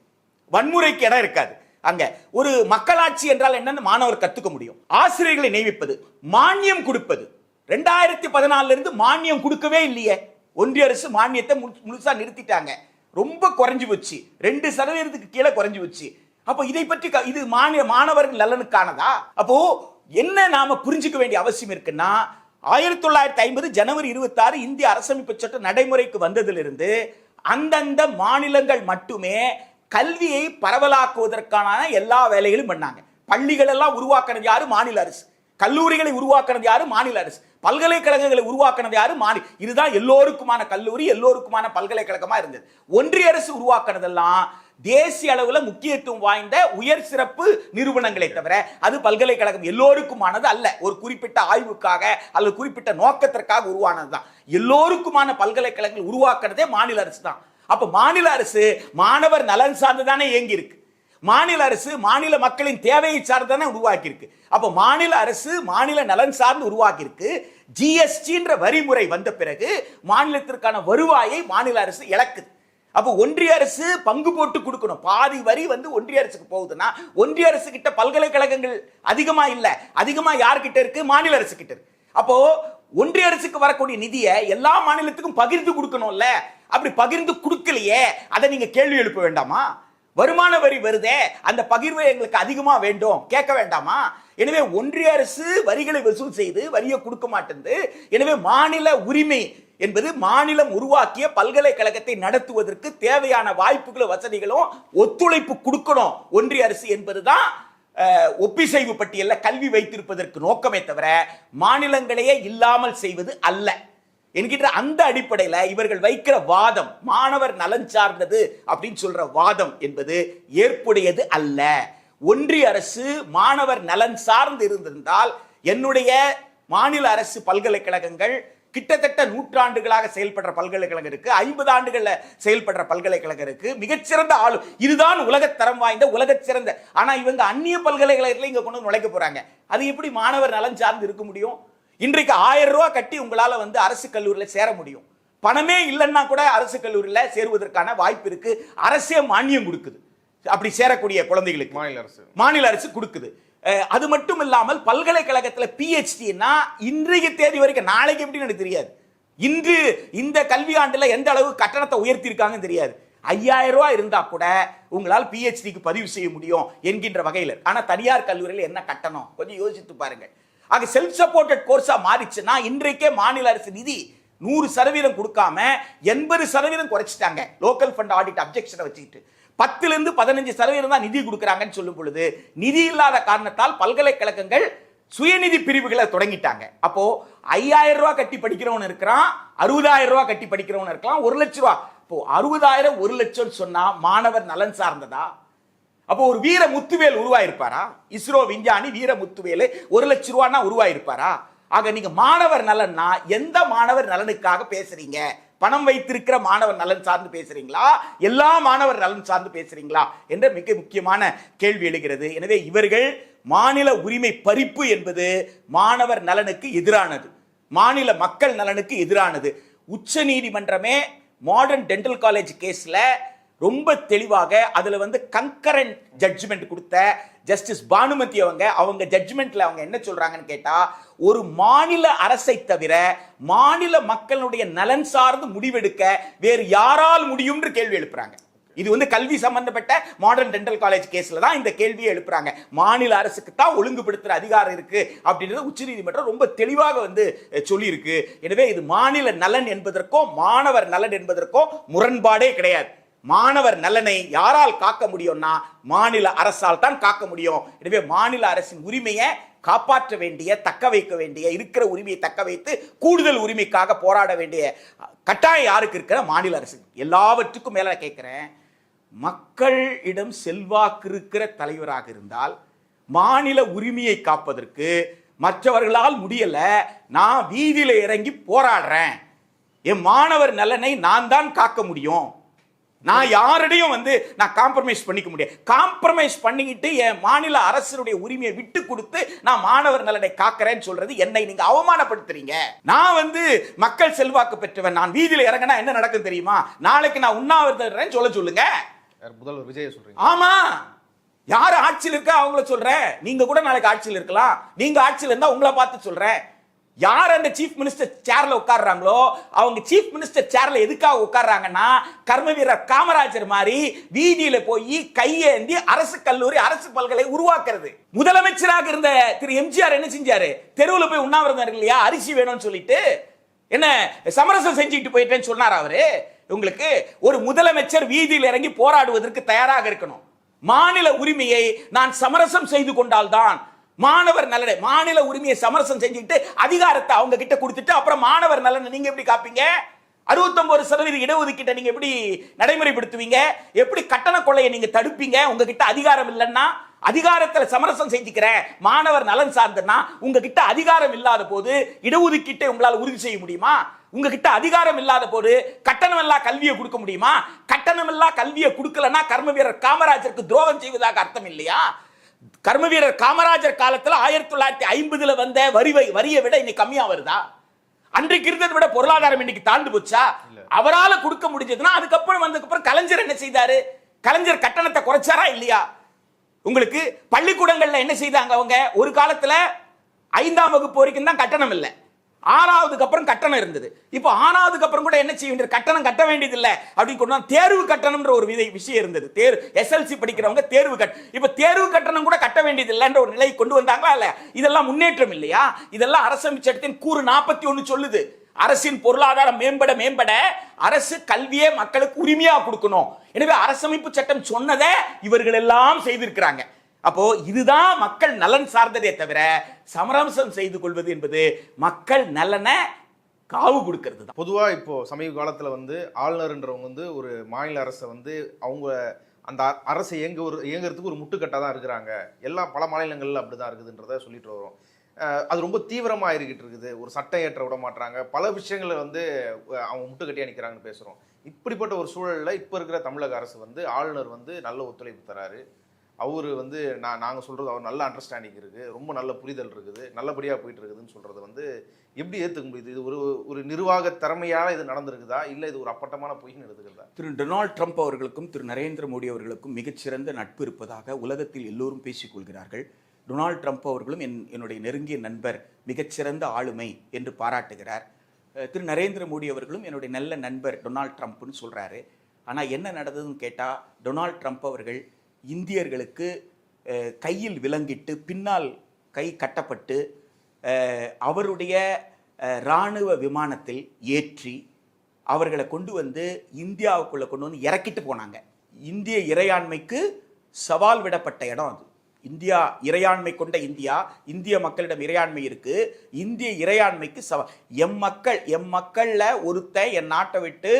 [SPEAKER 2] வன்முறைக்கு இடம் இருக்காது. அங்க ஒரு மக்களாட்சி என்றால் என்னன்னு மாணவர் கத்துக்க முடியும். ஆசிரியர்களை நியமிப்பது, மானியம் கொடுப்பது. 2014 இருந்து மானியம் கொடுக்கவே இல்லையே. ஒன்றிய அரசு மானியத்தை முழுசா நிறுத்திட்டாங்க. ரொம்ப குறைஞ்சு வச்சு 2% கீழே குறைஞ்சு வச்சு. அப்போ இதை பற்றி இது மாணவர்கள் நலனுக்கானதா? அப்போ என்ன நாம புரிஞ்சுக்க வேண்டிய அவசியம் இருக்குன்னா, 1950 ஜனவரி 26 இந்திய அரசமைப்பு சட்டம் நடைமுறைக்கு வந்ததிலிருந்து அந்தந்த மாநிலங்கள் மட்டுமே கல்வியை பரவலாக்குவதற்கான எல்லா வேலைகளும் பண்ணாங்க. பள்ளிகள் எல்லாம் உருவாக்குனது யாரு? மாநில அரசு. கல்லூரிகளை உருவாக்குனது யாரு? மாநில அரசு. பல்கலைக்கழகங்களை உருவாக்குனது யாரு? இதுதான் எல்லோருக்குமான கல்லூரி, எல்லோருக்குமான பல்கலைக்கழகமா இருந்தது. ஒன்றிய அரசு உருவாக்குனதெல்லாம் தேசிய அளவுல முக்கியத்துவம் வாய்ந்த உயர் சிறப்பு நிறுவனங்களை தவிர அது பல்கலைக்கழகம் எல்லோருக்குமானது அல்ல. ஒரு குறிப்பிட்ட ஆய்வுக்காக அல்லது குறிப்பிட்ட நோக்கத்திற்காக உருவானதுதான். எல்லோருக்குமான பல்கலைக்கழகங்கள் உருவாக்குனதே மாநில அரசு தான். அப்ப மாநில அரசு மாணவர் நலன் சார்ந்துதானே இயங்கி இருக்கு. மாநில அரசு மாநில மக்களின் தேவையை சார்ந்தானே உருவாக்கி இருக்கு. அப்ப மாநில அரசு மாநில நலன் சார்ந்து உருவாக்கி இருக்கு. ஜிஎஸ்டின்ற வரிமுறை வந்த பிறகு மாநிலத்திற்கான வருவாயை மாநில அரசு இழக்குது. அப்ப ஒன்றிய அரசு பங்கு போட்டு கொடுக்கணும். பாதி வரி வந்து ஒன்றிய அரசுக்கு போகுதுன்னா ஒன்றிய அரசு கிட்ட பல்கலைக்கழகங்கள் அதிகமா இல்ல, அதிகமா யார்கிட்ட இருக்கு? மாநில அரசு கிட்ட இருக்கு. அப்போ ஒன்றிய அரசுக்கு வரக்கூடிய நிதியை எல்லா மாநிலத்துக்கும் பகிர்ந்து கொடுக்கணும்ல. அப்படி பகிர்ந்து கொடுக்கலையே, அதை நீங்க கேள்வி எழுப்ப வேண்டாமா? வருமான வரி வருதே, அந்த பகிர்வை எங்களுக்கு அதிகமா வேண்டும் கேட்க வேண்டாமா? எனவே ஒன்றிய அரசு வரிகளை வசூல் செய்து வரியை கொடுக்க மாட்டேங்குது. எனவே மாநில உரிமை என்பது மாநிலம் உருவாக்கிய பல்கலைக்கழகத்தை நடத்துவதற்கு தேவையான வாய்ப்புகளும் வசதிகளும் ஒத்துழைப்பு கொடுக்கணும் ஒன்றிய அரசு என்பதுதான் ஒப்பிசைவு பட்டியல்ல கல்வி வைத்திருப்பதற்கு நோக்கமே தவிர மாநிலங்களையே இல்லாமல் செய்வது அல்ல என்கின்ற அந்த அடிப்படையில் இவர்கள் வைக்கிற வாதம் மாணவர் நலன் சார்ந்தது அப்படின்னு சொல்ற வாதம் என்பது ஏற்புடையது அல்ல. ஒன்றிய அரசு மாணவர் நலன் சார்ந்து இருந்திருந்தால் என்னுடைய மாநில அரசு பல்கலைக்கழகங்கள் கிட்டத்தட்ட 100 ஆண்டுகளாக செயல்படுற பல்கலைக்கழகம் இருக்கு, 50 ஆண்டுகள்ல செயல்படுற பல்கலைக்கழகம் இருக்கு, மிகச்சிறந்த ஆளு, இதுதான் உலகத்தரம் வாய்ந்த உலகச்சிறந்த. ஆனா இவங்க அந்நிய பல்கலைக்கழகத்துல இங்க கொண்டு நுழைக்க போறாங்க. அது எப்படி மாணவர் நலன் சார்ந்து இருக்க முடியும்? இன்றைக்கு 1000 ரூபாய் கட்டி உங்களால அரசு கல்லூரியில சேர முடியும். பணமே இல்லைன்னா கூட அரசு கல்லூரியில சேருவதற்கான வாய்ப்பு இருக்கு. அரசே மானியம் கொடுக்குது அப்படி சேரக்கூடிய குழந்தைகளுக்கு, மாநில அரசு கொடுக்குது. அது மட்டும் இல்லாமல் பல்கலைக்கழகத்துல PhDனா இன்றைய தேதி வரைக்கும், நாளைக்கு எப்படின்னு எனக்கு தெரியாது, இன்று இந்த கல்வி ஆண்டுல எந்த அளவு கட்டணத்தை உயர்த்தி இருக்காங்கன்னு தெரியாது. 5000 ரூபாய் இருந்தா கூட உங்களால் PhDக்கு பதிவு செய்ய முடியும் என்கின்ற வகையில். ஆனா தனியார் கல்லூரியில் என்ன கட்டணம் கொஞ்சம் யோசித்து பாருங்க. ஆக செல்ஃப் சப்போர்ட்டட் கோர்ஸா மாறிச்சுன்னா இன்றைக்கே மாநில அரசு நிதி 100% கொடுக்காம 80% குறைச்சிட்டாங்க. லோக்கல் ஃபண்ட் ஆடிட் அப்ஜெக்ஷனை வச்சுக்கிட்டு 10லிருந்து 15% தான் நிதி கொடுக்குறாங்கன்னு சொல்லும் பொழுது நிதி இல்லாத காரணத்தால் பல்கலைக்கழகங்கள் சுயநிதி பிரிவுகளை தொடங்கிட்டாங்க. அப்போ 5000 ரூபாய் கட்டி படிக்கிறவன் இருக்கிறான், 60000 ரூபாய் கட்டி படிக்கிறவன் இருக்கலாம், 1 லட்சம் ரூபாய். இப்போ 60000 1 லட்சம் சொன்னா மாணவர் நலன் சார்ந்ததா? அப்போ ஒரு வீர முத்துவேல் உருவாயிருப்பாரா? இஸ்ரோ விஞ்ஞானி வீர முத்துவேல் 1 லட்சம் ரூபாய்னா உருவாயிருப்பாரா? ஆக நீங்க மாணவர் நலன்னா எந்த மாணவர் நலனுக்காக பேசுறீங்க? பணம் வைத்திருக்கிற மாணவர் நலன் சார்ந்து பேசுறீங்களா, எல்லா மாணவர் நலன் சார்ந்து பேசுறீங்களா என்ற மிக முக்கியமான கேள்வி எழுகிறது. எனவே இவர்கள் மாநில உரிமை பறிப்பு என்பது மாணவர் நலனுக்கு எதிரானது, மாநில மக்கள் நலனுக்கு எதிரானது. உச்ச நீதிமன்றமே மாடர்ன் டென்டல் காலேஜ் கேஸ்ல ரொம்ப தெளிவாக அதுல கங்கரண்ட் ஜட்ஜ்மெண்ட் கொடுத்த ஜஸ்டிஸ் பானுமதி அவங்க ஜட்ஜ்மெண்ட்ல அவங்க என்ன சொல்றாங்கன்னு கேட்டா, ஒரு மாநில அரசை தவிர மாநில மக்களுடைய நலன் சார்ந்து முடிவெடுக்க வேறு யாரால் முடியும் கேள்வி எழுப்புறாங்க. இது கல்வி சம்பந்தப்பட்ட மாடர்ன் டென்டல் காலேஜ் கேஸ்ல தான் இந்த கேள்வியை எழுப்புறாங்க. மாநில அரசுக்கு தான் ஒழுங்குபடுத்துற அதிகாரம் இருக்கு அப்படின்றது உச்சநீதிமன்றம் ரொம்ப தெளிவாக சொல்லி இருக்கு. எனவே இது மாநில நலன் என்பதற்கோ மாணவர் நலன் என்பதற்கோ முரண்பாடே கிடையாது. மாணவர் நலனை யாரால் காக்க முடியும்னா மாநில அரசால் தான் காக்க முடியும். எனவே மாநில அரசின் உரிமையை காப்பாற்ற வேண்டிய, தக்க வைக்க வேண்டிய, இருக்கிற உரிமையை தக்க வைத்து கூடுதல் உரிமைக்காக போராட வேண்டிய கட்டாயம் யாருக்கு இருக்கிற? மாநில அரசு. எல்லாவற்றுக்கும் மேல கேட்கிறேன், மக்களிடம் செல்வாக்கு இருக்கிற தலைவராக இருந்தால் மாநில உரிமையை காப்பதற்கு மற்றவர்களால் முடியல, நான் வீதியில இறங்கி போராடுறேன், என் மாணவர் நலனை நான் தான் காக்க முடியும், நான் யாரிடையும் நான் காம்ப்ரமைஸ் பண்ணிக்க முடியாது, காம்ப்ரமைஸ் பண்ணிக்கிட்டு என் மாநில அரசுடைய உரிமையை விட்டு கொடுத்து நான் மாணவர் நலனை காக்கிறேன்னு சொல்றது என்னை நீங்க அவமானப்படுத்துறீங்க. நான் மக்கள் செல்வாக்கு பெற்றவன், நான் வீதியில இறங்கினா என்ன நடக்கும் தெரியுமா? நாளைக்கு நான் உண்ணாவிரதம் சொல்ல சொல்லுங்க.
[SPEAKER 3] முதல்வர் விஜய் சொல்றீங்க.
[SPEAKER 2] ஆமா, யாரு ஆட்சியில் இருக்கா அவங்கள சொல்றேன். நீங்க கூட நாளைக்கு ஆட்சியில் இருக்கலாம், நீங்க ஆட்சியில் இருந்தா உங்களை பார்த்து சொல்றேன். யார் அந்த சீஃப் மினிஸ்டர் சேர்ல உட்கார்றாங்களோ அவங்க சீஃப் மினிஸ்டர் சேர்ல எதுக்காக உட்கார்றாங்கன்னா, கர்ம வீரர் காமராஜர் மாதிரி வீதியில போய் கையேந்தி அரசு கல்லூரி அரசு பல்கலை உருவாக்குறது. முதலமைச்சராக இருந்த திரு எம்ஜிஆர் என்ன செஞ்சாரு? தெருவில் போய் உண்ணாவிரதம் இருக்கு இல்லையா, அரிசி வேணும்னு சொல்லிட்டு என்ன சமரசம் செஞ்சுட்டு போயிட்டேன்னு சொன்னார் அவரு. உங்களுக்கு ஒரு முதலமைச்சர் வீதியில் இறங்கி போராடுவதற்கு தயாராக இருக்கணும். மாநில உரிமையை நான் சமரசம் செய்து கொண்டால்தான் மாணவர் நலனை, மாநில உரிமையை சமரசம் செஞ்சுட்டு அதிகாரத்தை அவங்க கிட்ட கொடுத்துட்டு அப்புறம் மாணவர் நலனை நீங்க எப்படி காப்பீங்க? 69% இடஒதுக்கீட்டை நீங்க எப்படி நடைமுறைப்படுத்துவீங்க? எப்படி கட்டண கொள்ளையை நீங்க தடுப்பீங்க? உங்ககிட்ட அதிகாரம் இல்லைன்னா, அதிகாரத்துல சமரசம் செஞ்சுக்கிறேன் மாணவர் நலன் சார்ந்தனா, உங்ககிட்ட அதிகாரம் இல்லாத போது இடஒதுக்கீட்டை உங்களால் உறுதி செய்ய முடியுமா? உங்ககிட்ட அதிகாரம் இல்லாத போது கட்டணம் இல்லா கல்வியை கொடுக்க முடியுமா? கட்டணம் இல்லா கல்வியை கொடுக்கலன்னா கர்ம வீரர் காமராஜருக்கு துரோகம் செய்வதாக அர்த்தம் இல்லையா? கர்ம வீரர் காமராஜர் காலத்துல 1950 வந்த வரியை விட இன்னைக்கு கம்மியா வருதா? அன்றைக்கு இருந்ததை விட பொருளாதாரம் இன்னைக்கு தாழ்ந்து போச்சா? அவரால் கொடுக்க முடிஞ்சதுன்னா அதுக்கப்புறம் கலைஞர் என்ன செய்தாரு? கலைஞர் கட்டணத்தை குறைச்சாரா இல்லையா? உங்களுக்கு பள்ளிக்கூடங்கள்ல என்ன செய்தாங்க? அவங்க ஒரு காலத்துல 5ஆம் வகுப்பு வரைக்கும் தான் கட்டணம் இல்லை, 6ஆவதுக்கு அப்புறம் கட்டணம் இருந்தது. இப்போ 6ஆவதுக்கு அப்புறம் கூட என்ன செய்ய வேண்டியது? கட்டணம் கட்ட வேண்டியது இல்லை அப்படின்னு கொண்டு தேர்வு கட்டணம்ன்ற ஒரு விஷயம் இருந்தது. SLC படிக்கிறவங்க தேர்வு இப்ப தேர்வு கட்டணம் கூட கட்ட வேண்டியது இல்லைன்ற ஒரு நிலை கொண்டு வந்தாங்களா இல்ல? இதெல்லாம் முன்னேற்றம் இல்லையா? இதெல்லாம் அரசமைப்பு சட்டத்தின் கூறு 41 சொல்லுது. அரசின் பொருளாதாரம் மேம்பட மேம்பட அரசு கல்வியே மக்களுக்கு உரிமையா கொடுக்கணும். எனவே அரசமைப்பு சட்டம் சொன்னதை இவர்கள் எல்லாம் செய்திருக்கிறாங்க. அப்போ இதுதான் மக்கள் நலன் சார்ந்ததே தவிர சமரசம் செய்து கொள்வது என்பது மக்கள் நலனை காவு கொடுக்கிறது தான்.
[SPEAKER 3] பொதுவா இப்போ சமீப காலத்துல ஆளுநர்ன்றவங்க ஒரு மாநில அரசை அவங்க அந்த அரசை இயங்குறதுக்கு ஒரு முட்டுக்கட்டா தான் இருக்கிறாங்க. பல மாநிலங்கள்ல அப்படிதான் இருக்குதுன்றத சொல்லிட்டு வரோம். அது ரொம்ப தீவிரமாக ஆகிக்கிட்டு இருக்குது. ஒரு சட்டம் ஏற்ற விட மாட்டாங்க, பல விஷயங்களை வந்து அவங்க முட்டுக்கட்டியாக நிற்கிறாங்கன்னு பேசுகிறோம். இப்படிப்பட்ட ஒரு சூழலில் இப்போ இருக்கிற தமிழக அரசு வந்து ஆளுநர் வந்து நல்ல ஒத்துழைப்பு தராரு. அவர் வந்து நாங்கள் சொல்கிறது அவர் நல்ல அண்டர்ஸ்டாண்டிங் இருக்குது, ரொம்ப நல்ல புரிதல் இருக்குது, நல்லபடியாக போயிட்டு இருக்குதுன்னு சொல்கிறது வந்து எப்படி ஏற்றுக்க முடியுது? இது ஒரு நிர்வாக திறமையால் இது நடந்திருக்குதா, இல்லை இது ஒரு அப்பட்டமான பொய்ன்னு எடுத்துக்கிறதா?
[SPEAKER 2] திரு டொனால்ட் ட்ரம்ப் அவர்களுக்கும் திரு நரேந்திர மோடி அவர்களுக்கும் மிகச்சிறந்த நட்பு இருப்பதாக உலகத்தில் எல்லோரும் பேசிக்கொள்கிறார்கள். டொனால்ட் ட்ரம்ப் அவர்களும் என்னுடைய நெருங்கிய நண்பர், மிகச்சிறந்த ஆளுமை என்று பாராட்டுகிறார். திரு நரேந்திர மோடி அவர்களும் என்னுடைய நல்ல நண்பர் டொனால்ட் ட்ரம்ப்னு சொல்கிறாரு. ஆனால் என்ன நடந்ததுன்னு கேட்டால், டொனால்ட் ட்ரம்ப் அவர்கள் இந்தியர்களுக்கு கையில் விலங்கிட்டு பின்னால் கை கட்டப்பட்டு அவருடைய இராணுவ விமானத்தில் ஏற்றி அவர்களை கொண்டு வந்து இந்தியாவுக்குள்ளே கொண்டு வந்து இறக்கிட்டு போனாங்க. இந்திய இறையாண்மைக்கு சவால் விடப்பட்ட இடம் அது. இந்தியா இறையாண்மை கொண்ட இந்திய மக்களிடம் இறையாண்மை இருக்கு. இந்திய இறையாண்மைக்கு சவால். எம் மக்கள்ல ஒருத்தன் என் நாட்டை விட்டு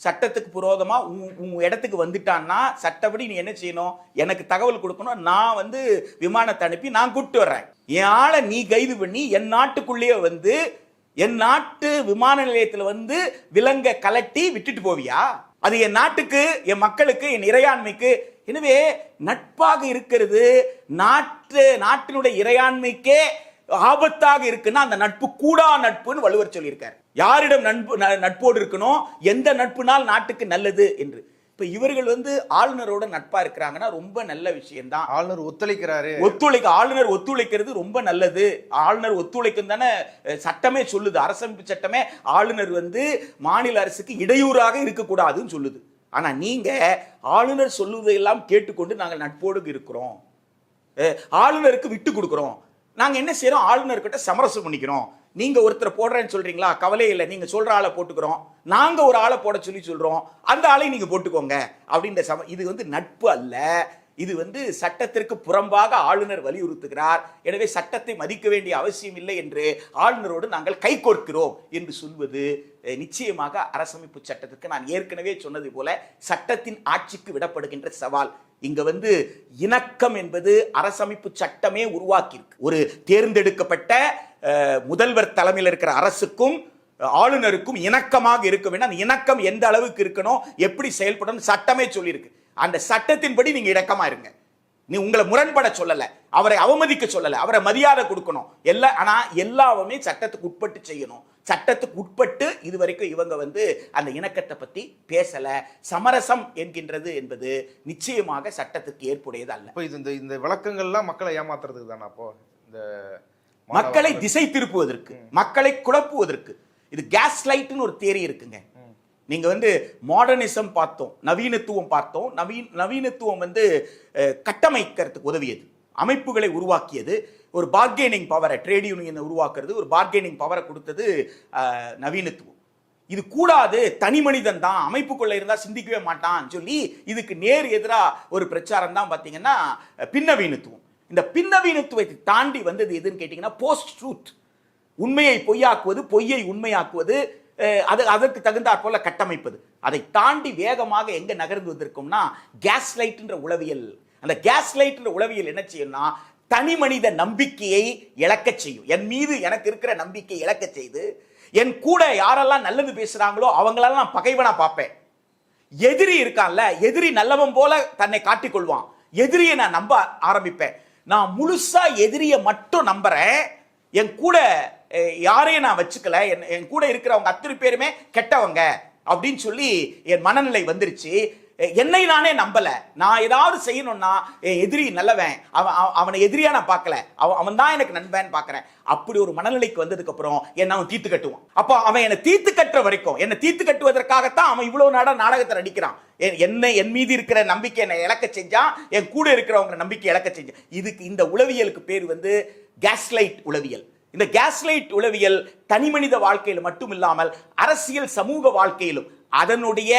[SPEAKER 2] சட்டத்துக்கு புரோதமா உன் இடத்துக்கு வந்துட்டான்னா சட்டப்படி நீ என்ன செய்யணும், எனக்கு தகவல் கொடுக்கணும். நான் வந்து விமானத்தை அனுப்பி நான் கூப்பிட்டு வர்றேன். என் ஆளை நீ கைது பண்ணி என் நாட்டுக்குள்ளேயே வந்து என் நாட்டு விமான நிலையத்தில் வந்து விலங்க கலட்டி விட்டுட்டு போவியா? அது என் நாட்டுக்கு, என் மக்களுக்கு, என் இறையாண்மைக்கு. எனவே நட்பாக இருக்கிறது நாட்டினுடைய இறையாண்மைக்கே ஆபத்தாக இருக்குன்னா அந்த நட்பு கூடா நட்புன்னு வள்ளுவர் சொல்லியிருக்கார். யாரிடம் நட்போடு இருக்கணும், எந்த நட்புனால் நாட்டுக்கு நல்லது என்று. இப்ப இவர்கள் வந்து ஆளுநரோட நட்பா இருக்கிறாங்கன்னா ரொம்ப நல்ல விஷயம் தான்.
[SPEAKER 3] ஆளுநர் ஒத்துழைக்கிறாரு,
[SPEAKER 2] ஆளுநர் ஒத்துழைக்கிறது ரொம்ப நல்லது. ஆளுநர் ஒத்துழைக்கும் தானே சட்டமே சொல்லுது, அரசமைப்பு சட்டமே ஆளுநர் வந்து மாநில அரசுக்கு இடையூறாக இருக்கக்கூடாதுன்னு சொல்லுது. ஆனா நீங்க ஆளுநர் சொல்லுவதையெல்லாம் கேட்டுக்கொண்டு நாங்கள் நட்போடு இருக்கிறோம், ஆளுநருக்கு விட்டு கொடுக்கிறோம். நாங்க என்ன செய்யறோம், ஆளுநர்கிட்ட சமரசம் பண்ணிக்கிறோம். நீங்க ஒருத்தரை போடுறேன்னு சொல்றீங்களா, கவலை இல்லை, நீங்க சொல்ற ஆளை போட்டுக்கிறோம். நாங்க ஒரு ஆளை போட சொல்றோம், அந்த ஆளை நீங்க போட்டுக்கோங்க அப்படின்ற இது வந்து நட்பு அல்ல. இது வந்து சட்டத்திற்கு புறம்பாக ஆளுநர் வலியுறுத்துகிறார். எனவே சட்டத்தை மதிக்க வேண்டிய அவசியம் இல்லை என்று ஆளுநரோடு நாங்கள் கைகோர்க்கிறோம் என்று சொல்வது நிச்சயமாக அரசமைப்பு சட்டத்திற்கு நான் ஏற்கனவே சொன்னது போல சட்டத்தின் ஆட்சிக்கு விடப்படுகின்ற சவால். இங்க வந்து இணக்கம் என்பது அரசமைப்பு சட்டமே உருவாக்கி இருக்கு. ஒரு தேர்ந்தெடுக்கப்பட்ட முதல்வர் தலைமையில் இருக்கிற அரசுக்கும் ஆளுநருக்கும் இணக்கமாக இருக்க வேண்டும். அந்த இணக்கம் எந்த அளவுக்கு இருக்கணும், எப்படி செயல்படணும் சட்டமே சொல்லியிருக்கு. அந்த சட்டத்தின்படி நீங்க இணக்கமா இருங்க. நீ உங்களை முரண்பட சொல்லல, அவரை அவமதிக்க சொல்லல, அவரை மரியாதை கொடுக்கணும். ஆனா எல்லாமே சட்டத்துக்கு உட்பட்டு செய்யணும். சட்டத்துக்கு உட்பட்டு இதுவரைக்கும் இவங்க வந்து அந்த இணக்கத்தை பத்தி பேசல. சமரசம் என்கின்றது என்பது நிச்சயமாக சட்டத்துக்கு ஏற்புடையது அல்ல.
[SPEAKER 3] இப்போ இந்த விளக்கங்கள்லாம் மக்களை ஏமாத்துறதுக்கு தானே? அப்போ இந்த
[SPEAKER 2] மக்களை திசை திருப்புவதற்கு, மக்களை குழப்புவதற்கு. இது கேஸ் லைட்னு ஒரு தியரி இருக்குங்க. நீங்க வந்து மாடர்னிசம் பார்த்தோம், நவீனத்துவம் பார்த்தோம். நவீனத்துவம் வந்து கட்டமைக்கிறதுக்கு உதவியது, அமைப்புகளை உருவாக்கியது. ஒரு பார்கெனிங் பவரை, ட்ரேட் யூனியனை உருவாக்குறது, ஒரு பார்கெனிங் பவரை கொடுத்தது நவீனத்துவம். இது கூடாது, தனி மனிதன் தான், அமைப்புக்குள்ள இருந்தா சிந்திக்கவே மாட்டான் சொல்லி இதுக்கு நேர் எதிராக ஒரு பிரச்சாரம் தான் பார்த்தீங்கன்னா பின்னவீனத்துவம். இந்த பின்னவீனத்துவத்தை தாண்டி வந்தது எதுன்னு கேட்டீங்கன்னா போஸ்ட் ட்ரூத். உண்மையை பொய்யாக்குவது, பொய்யை உண்மையாக்குவது, அதற்கு தகுந்தாற் போல கட்டமைப்பது. அதை தாண்டி வேகமாக எங்க நகர்ந்து வந்திருக்கும்னா கேஸ் லைட்ன்ற உளவியல். அந்த கேஸ் லைட்ன்ற உளவியல் என்ன செய்யும்னா தனி மனித நம்பிக்கையை இழக்க செய்யும். என் மீது எனக்கு இருக்கிற நம்பிக்கை இழக்க செய்து, என் கூட யாரெல்லாம் நல்லது பேசுறாங்களோ அவங்களெல்லாம் நான் பகைவனா பார்ப்பேன். எதிரி இருக்கான்ல, எதிரி நல்லவன் போல தன்னை காட்டிக்கொள்வான். எதிரியை நான் நம்ப ஆரம்பிப்பேன். நான் முழுசா எதிரியை மட்டும் நம்புறேன், என் கூட யாரையும் நான் வச்சுக்கல, என் கூட இருக்கிறவங்க அத்தனை பேருமே கெட்டவங்க அப்படின்னு சொல்லி என் மனநிலை வந்துருச்சு. என்னை நானே நம்பல. நான் ஏதாவது செய்யணும்னா எதிரி நல்லவன், அவனை எதிரியா நான் பார்க்கல, அவன் தான் எனக்கு நண்பன் பார்க்கறேன். அப்படி ஒரு மனநிலைக்கு வந்ததுக்கு அப்புறம் என்ன அவன் தீர்த்து கட்டுவான். அப்போ அவன் என்னை தீர்த்து கட்டுற வரைக்கும், என்னை தீர்த்து கட்டுவதற்காகத்தான் அவன் இவ்வளவு நாடகத்தை நடிக்கிறான். என் மீது இருக்கிற நம்பிக்கை என்னை இழக்க செஞ்சான், என் கூட இருக்கிறவங்க நம்பிக்கை இழக்க செஞ்சான். இதுக்கு இந்த உளவியலுக்கு பேர் வந்து கேஸ்லைட் உளவியல். இந்த கேஸ்லைட் உளவியல் தனி மனித வாழ்க்கையில் மட்டும் இல்லாமல் அரசியல் சமூக வாழ்க்கையிலும் அதனுடைய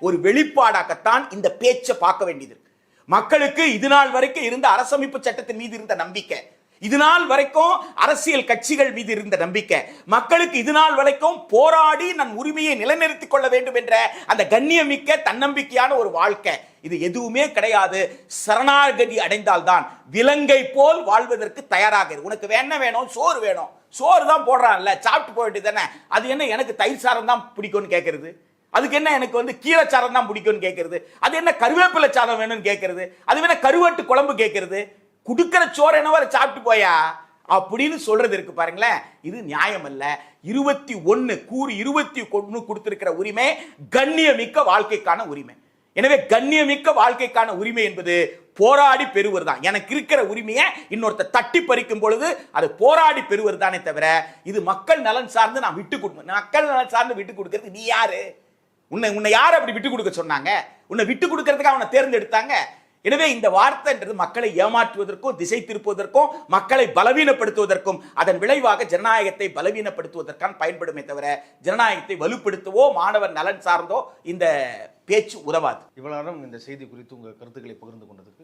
[SPEAKER 2] ஒரு வெளிப்பாடாகத்தான் இந்த பேச்சை பார்க்க வேண்டியது. மக்களுக்கு இது நாள் வரைக்கும் இருந்த அரசமைப்பு சட்டத்தின் மீது இருந்த நம்பிக்கை, இது நாள் வரைக்கும் அரசியல் கட்சிகள் மீது இருந்த நம்பிக்கை, மக்களுக்கு இது நாள் வரைக்கும் போராடி நான் உரிமையை நிலைநிறுத்திக் கொள்ள வேண்டும் என்ற அந்த கண்ணியமிக்க தன்னம்பிக்கையான ஒரு வாழ்க்கை, இது எதுவுமே கிடையாது. சரணாகதி அடைந்தால்தான் விலங்கை போல் வாழ்வதற்கு தயாராக. உனக்கு என்ன வேணும்? சோறு வேணும், சோறு தான் போடுறான்ல, சாப்பிட்டு போயிட்டு தானே. அது என்ன எனக்கு தயிர் சாதம் தான் பிடிக்கும்னு கேட்கறது, அதுக்கு என்ன எனக்கு கீரை சாதம் தான் பிடிக்கும்னு கேட்கறது, அது என்ன கருவேப்பிலை சாதம் வேணும்னு கேட்கறது, அது என்ன கருவாட்டு குழம்பு கேட்கறது, குடுக்கிற சோறு என்னவோ அதை சாப்பிட்டு போயா அப்படின்னு சொல்றது இருக்கு பாருங்களேன். இது நியாயம் அல்ல. 21 கொடுத்திருக்கிற உரிமை கண்ணியமிக்க வாழ்க்கைக்கான உரிமை. எனவே கண்ணியமிக்க வாழ்க்கைக்கான உரிமை என்பது போராடி பெறுவது தான். எனக்கு இருக்கிற உரிமையை இன்னொருத்த தட்டி பறிக்கும் பொழுது அது போராடி பெறுவது தானே தவிர இது மக்கள் நலன் சார்ந்து நான் விட்டு கொடுக்கணும். மக்கள் நலன் சார்ந்து விட்டு கொடுக்கிறது நீ யாரு? உன்னை யார் அப்படி விட்டு கொடுக்க சொன்னாங்க? உன்னை விட்டு கொடுக்கறதுக்கு அவனை தேர்ந்தெடுத்தாங்க. எனவே இந்த வார்த்தைன்றது மக்களை ஏமாற்றுவதற்கும் திசை திருப்புவதற்கும் மக்களை பலவீனப்படுத்துவதற்கும் அதன் விளைவாக ஜனநாயகத்தை பலவீனப்படுத்துவதற்கான பயன்படுமே தவிர ஜனநாயகத்தை வலுப்படுத்தவோ மாணவர் நலன் சார்ந்தோ இந்த பேச்சு உதவாது.
[SPEAKER 3] இவ்வளவு நேரம் இந்த செய்தி குறித்து உங்கள் கருத்துக்களை பகிர்ந்து கொண்டதுக்கு